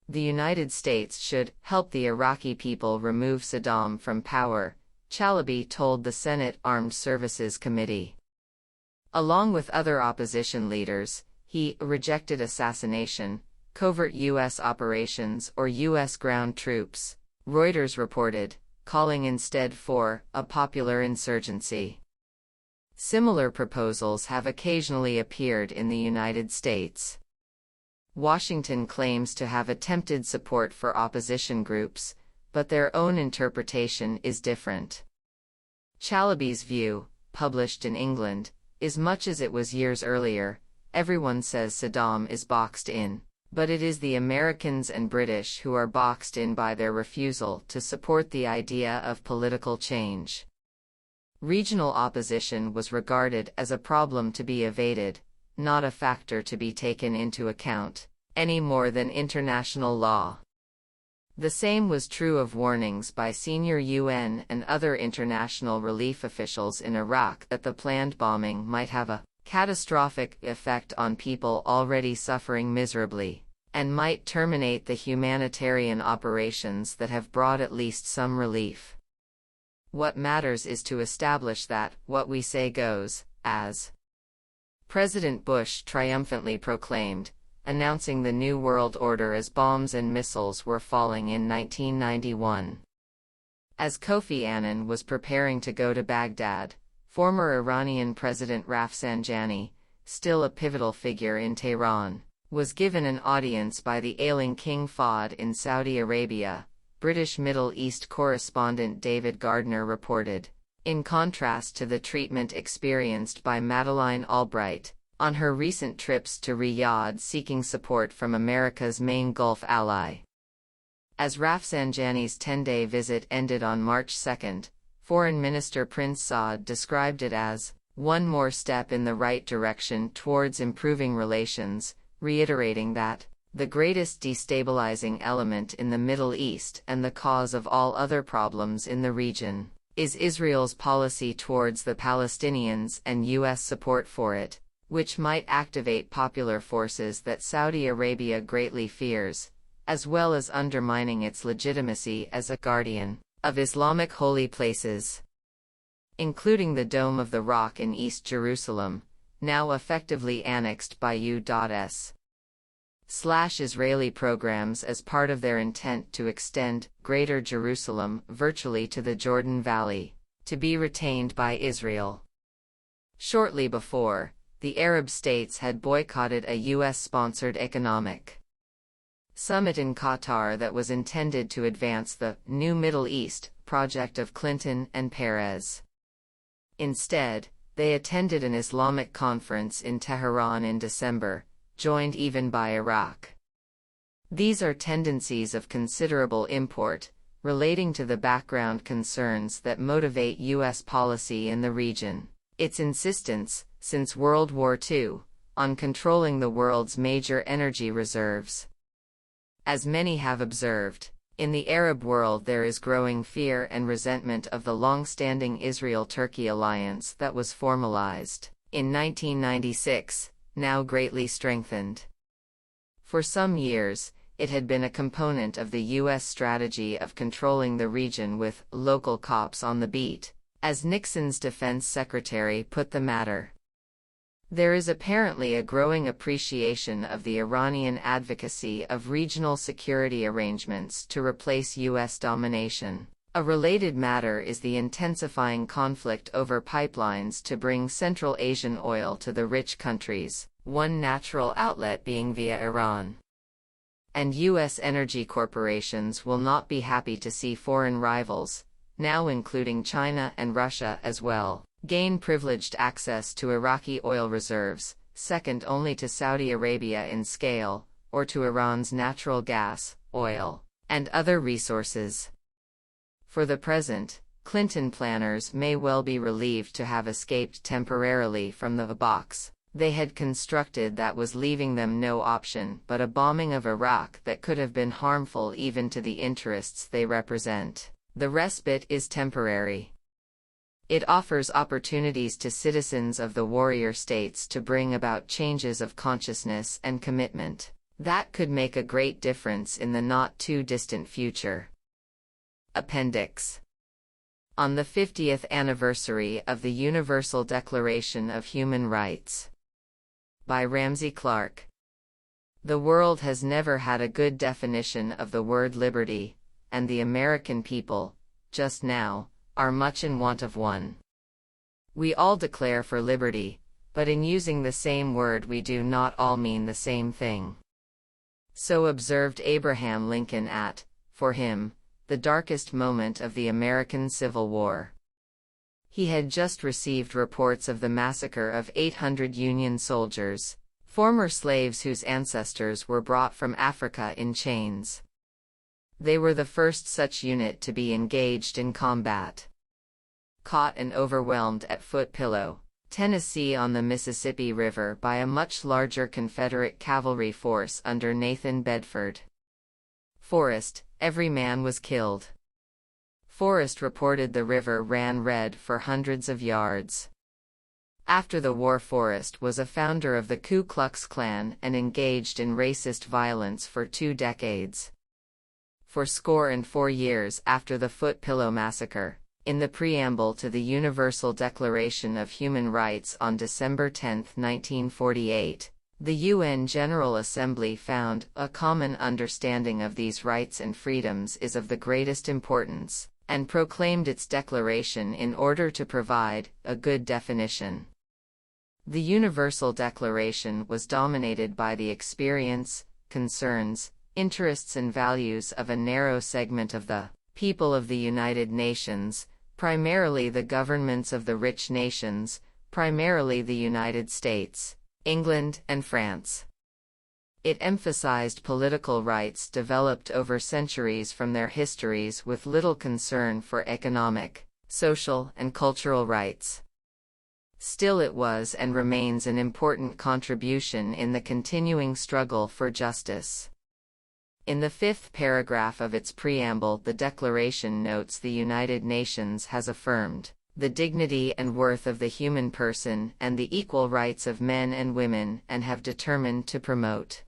The United States should help the Iraqi people remove Saddam from power, Chalabi told the Senate Armed Services Committee. Along with other opposition leaders, he rejected assassination, covert U.S. operations, or U.S. ground troops, Reuters reported, calling instead for a popular insurgency. Similar proposals have occasionally appeared in the United States. Washington claims to have attempted support for opposition groups, but their own interpretation is different. Chalabi's view, published in England, is much as it was years earlier: everyone says Saddam is boxed in, but it is the Americans and British who are boxed in by their refusal to support the idea of political change. Regional opposition was regarded as a problem to be evaded, not a factor to be taken into account, any more than international law. The same was true of warnings by senior UN and other international relief officials in Iraq that the planned bombing might have a catastrophic effect on people already suffering miserably, and might terminate the humanitarian operations that have brought at least some relief. What matters is to establish that what we say goes, as President Bush triumphantly proclaimed, announcing the New World Order as bombs and missiles were falling in 1991. As Kofi Annan was preparing to go to Baghdad, former Iranian President Rafsanjani, still a pivotal figure in Tehran, was given an audience by the ailing King Fahd in Saudi Arabia, British Middle East correspondent David Gardner reported, in contrast to the treatment experienced by Madeleine Albright on her recent trips to Riyadh seeking support from America's main Gulf ally. As Rafsanjani's 10-day visit ended on March 2, Foreign Minister Prince Saud described it as one more step in the right direction towards improving relations, reiterating that the greatest destabilizing element in the Middle East and the cause of all other problems in the region is Israel's policy towards the Palestinians and U.S. support for it, which might activate popular forces that Saudi Arabia greatly fears, as well as undermining its legitimacy as a guardian of Islamic holy places, including the Dome of the Rock in East Jerusalem, now effectively annexed by U.S. Israeli programs as part of their intent to extend Greater Jerusalem virtually to the Jordan Valley, to be retained by Israel. Shortly before, the Arab states had boycotted a U.S.-sponsored economic summit in Qatar that was intended to advance the New Middle East project of Clinton and Perez. Instead, they attended an Islamic conference in Tehran in December, joined even by Iraq. These are tendencies of considerable import, relating to the background concerns that motivate U.S. policy in the region. Its insistence, since World War II, on controlling the world's major energy reserves. As many have observed, in the Arab world there is growing fear and resentment of the long-standing Israel-Turkey alliance that was formalized in 1996, now greatly strengthened. For some years, it had been a component of the U.S. strategy of controlling the region with local cops on the beat, as Nixon's defense secretary put the matter. There is apparently a growing appreciation of the Iranian advocacy of regional security arrangements to replace U.S. domination. A related matter is the intensifying conflict over pipelines to bring Central Asian oil to the rich countries, one natural outlet being via Iran. And U.S. energy corporations will not be happy to see foreign rivals, now including China and Russia as well, gain privileged access to Iraqi oil reserves, second only to Saudi Arabia in scale, or to Iran's natural gas, oil, and other resources. For the present, Clinton planners may well be relieved to have escaped temporarily from the box they had constructed that was leaving them no option but a bombing of Iraq that could have been harmful even to the interests they represent. The respite is temporary. It offers opportunities to citizens of the warrior states to bring about changes of consciousness and commitment that could make a great difference in the not-too-distant future. Appendix. On the 50th anniversary of the Universal Declaration of Human Rights. By Ramsey Clark. The world has never had a good definition of the word liberty, and the American people, just now, are much in want of one. We all declare for liberty, but in using the same word we do not all mean the same thing. So observed Abraham Lincoln at, for him, the darkest moment of the American Civil War. He had just received reports of the massacre of 800 Union soldiers, former slaves whose ancestors were brought from Africa in chains. They were the first such unit to be engaged in combat. Caught and overwhelmed at Foot Pillow, Tennessee on the Mississippi River by a much larger Confederate cavalry force under Nathan Bedford Forrest, every man was killed. Forrest reported the river ran red for hundreds of yards. After the war, Forrest was a founder of the Ku Klux Klan and engaged in racist violence for 2 decades. For 4 years after the Foot Pillow Massacre, in the preamble to the Universal Declaration of Human Rights on December 10, 1948, the UN General Assembly found a common understanding of these rights and freedoms is of the greatest importance, and proclaimed its declaration in order to provide a good definition. The Universal Declaration was dominated by the experience, concerns, interests and values of a narrow segment of the people of the United Nations, primarily the governments of the rich nations, primarily the United States, England, and France. It emphasized political rights developed over centuries from their histories with little concern for economic, social, and cultural rights. Still, it was and remains an important contribution in the continuing struggle for justice. In the 5th paragraph of its preamble, the Declaration notes the United Nations has affirmed the dignity and worth of the human person and the equal rights of men and women, and have determined to promote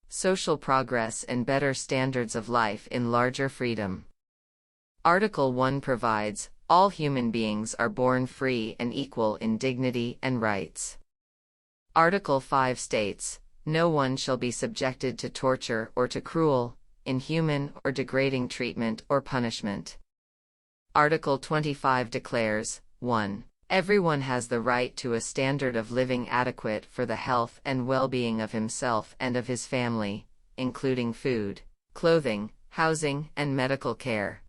social progress and better standards of life in larger freedom. Article 1 provides, all human beings are born free and equal in dignity and rights. Article 5 states, no one shall be subjected to torture or to cruel, inhuman, or degrading treatment or punishment. Article 25 declares, 1. Everyone has the right to a standard of living adequate for the health and well-being of himself and of his family, including food, clothing, housing, and medical care.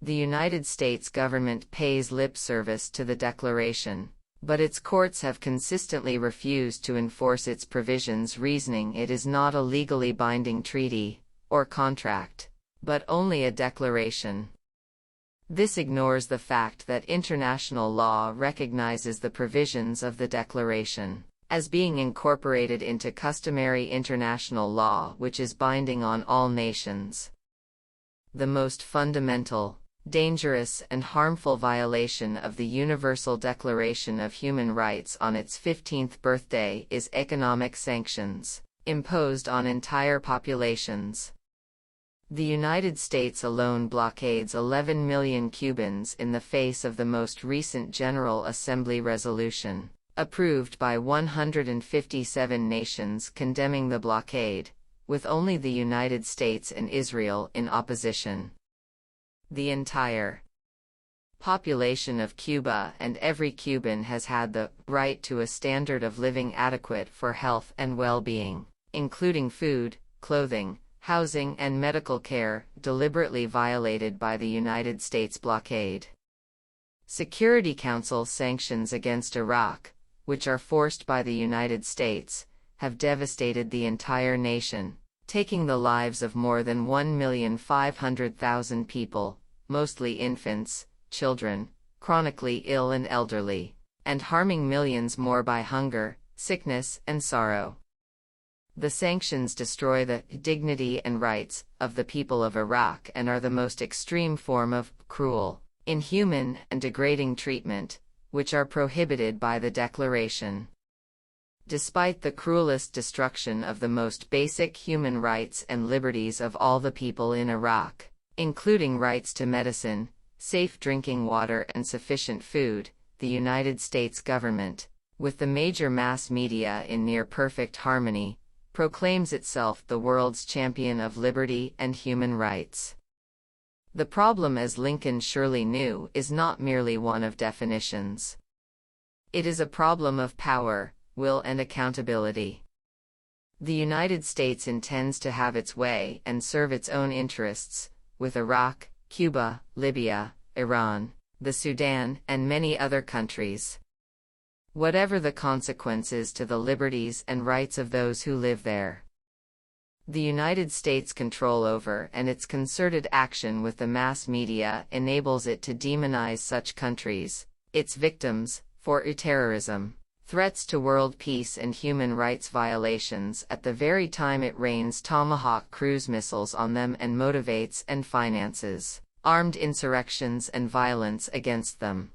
The United States government pays lip service to the Declaration, but its courts have consistently refused to enforce its provisions, reasoning it is not a legally binding treaty or contract, but only a declaration. This ignores the fact that international law recognizes the provisions of the Declaration as being incorporated into customary international law, which is binding on all nations. The most fundamental, dangerous, and harmful violation of the Universal Declaration of Human Rights on its 15th birthday is economic sanctions imposed on entire populations. The United States alone blockades 11 million Cubans in the face of the most recent General Assembly resolution, approved by 157 nations condemning the blockade, with only the United States and Israel in opposition. The entire population of Cuba and every Cuban has had the right to a standard of living adequate for health and well-being, including food, clothing, housing, and medical care, deliberately violated by the United States blockade. Security Council sanctions against Iraq, which are forced by the United States, have devastated the entire nation, taking the lives of more than 1,500,000 people, mostly infants, children, chronically ill and elderly, and harming millions more by hunger, sickness, and sorrow. The sanctions destroy the dignity and rights of the people of Iraq and are the most extreme form of cruel, inhuman, and degrading treatment, which are prohibited by the Declaration. Despite the cruelest destruction of the most basic human rights and liberties of all the people in Iraq, including rights to medicine, safe drinking water, and sufficient food, the United States government, with the major mass media in near-perfect harmony, proclaims itself the world's champion of liberty and human rights. The problem, as Lincoln surely knew, is not merely one of definitions. It is a problem of power, will, and accountability. The United States intends to have its way and serve its own interests, with Iraq, Cuba, Libya, Iran, the Sudan, and many other countries. Whatever the consequences to the liberties and rights of those who live there. The United States' control over and its concerted action with the mass media enables it to demonize such countries, its victims, for terrorism, threats to world peace, and human rights violations at the very time it rains Tomahawk cruise missiles on them and motivates and finances armed insurrections and violence against them.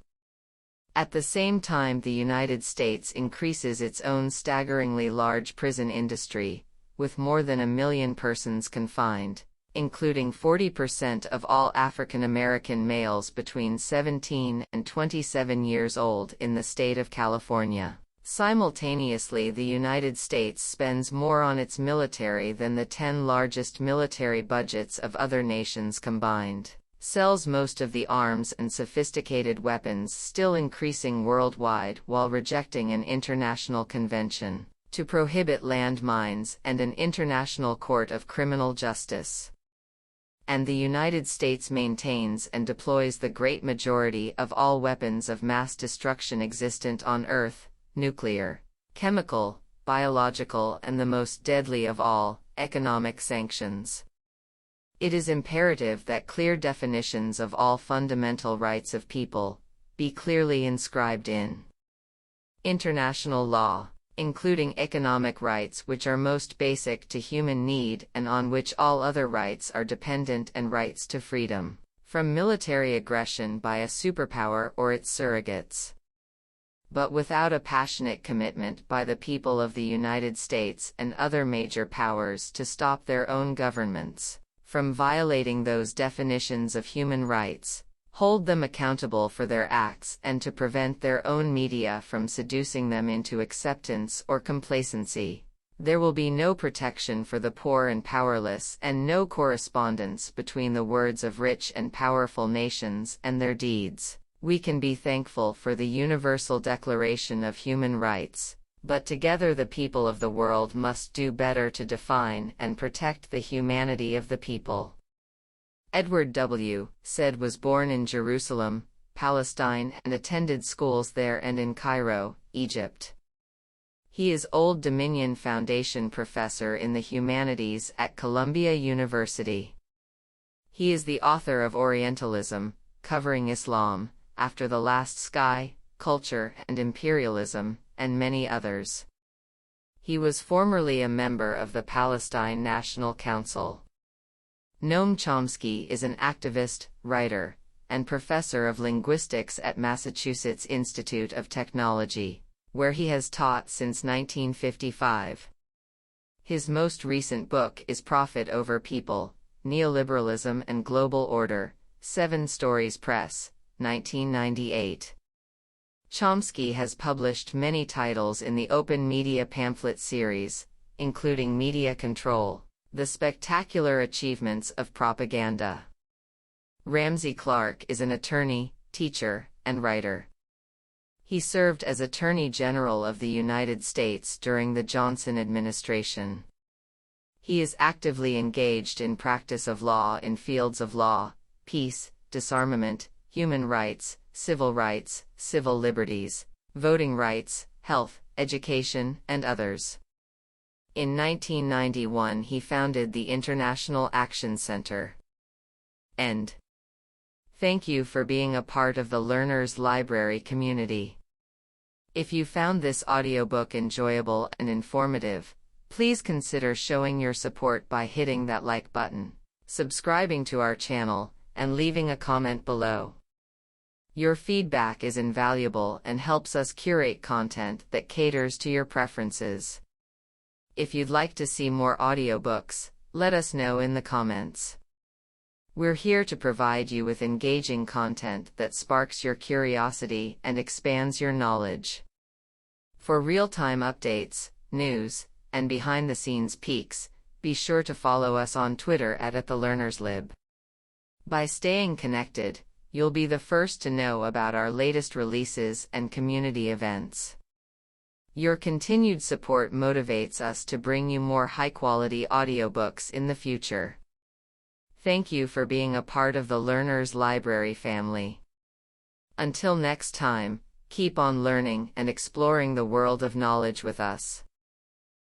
At the same time, the United States increases its own staggeringly large prison industry, with more than 1 million persons confined, including 40% of all African American males between 17 and 27 years old in the state of California. Simultaneously, the United States spends more on its military than the 10 largest military budgets of other nations combined, sells most of the arms and sophisticated weapons still increasing worldwide while rejecting an international convention to prohibit landmines and an international court of criminal justice. And the United States maintains and deploys the great majority of all weapons of mass destruction existent on Earth: nuclear, chemical, biological, and the most deadly of all, economic sanctions. It is imperative that clear definitions of all fundamental rights of people be clearly inscribed in international law, including economic rights, which are most basic to human need and on which all other rights are dependent, and rights to freedom from military aggression by a superpower or its surrogates. But without a passionate commitment by the people of the United States and other major powers to stop their own governments from violating those definitions of human rights, hold them accountable for their acts, and to prevent their own media from seducing them into acceptance or complacency, there will be no protection for the poor and powerless, and no correspondence between the words of rich and powerful nations and their deeds. We can be thankful for the Universal Declaration of Human Rights, but together the people of the world must do better to define and protect the humanity of the people. Edward W. Said was born in Jerusalem, Palestine, and attended schools there and in Cairo, Egypt. He is Old Dominion Foundation Professor in the Humanities at Columbia University. He is the author of Orientalism, Covering Islam, After the Last Sky, Culture and Imperialism, and many others. He was formerly a member of the Palestine National Council. Noam Chomsky is an activist, writer, and professor of linguistics at Massachusetts Institute of Technology, where he has taught since 1955. His most recent book is Profit Over People: Neoliberalism and Global Order, 7 Stories Press, 1998. Chomsky has published many titles in the Open Media Pamphlet series, including Media Control: The Spectacular Achievements of Propaganda. Ramsey Clark is an attorney, teacher, and writer. He served as Attorney General of the United States during the Johnson administration. He is actively engaged in practice of law in fields of law, peace, disarmament, human rights, civil liberties, voting rights, health, education, and others. In 1991 he founded the International Action Center. End. Thank you for being a part of the Learner's Library community. If you found this audiobook enjoyable and informative, please consider showing your support by hitting that like button, subscribing to our channel, and leaving a comment below. Your feedback is invaluable and helps us curate content that caters to your preferences. If you'd like to see more audiobooks, let us know in the comments. We're here to provide you with engaging content that sparks your curiosity and expands your knowledge. For real-time updates, news, and behind-the-scenes peeks, be sure to follow us on Twitter at @thelearnerslib. By staying connected, you'll be the first to know about our latest releases and community events. Your continued support motivates us to bring you more high-quality audiobooks in the future. Thank you for being a part of the Learner's Library family. Until next time, keep on learning and exploring the world of knowledge with us.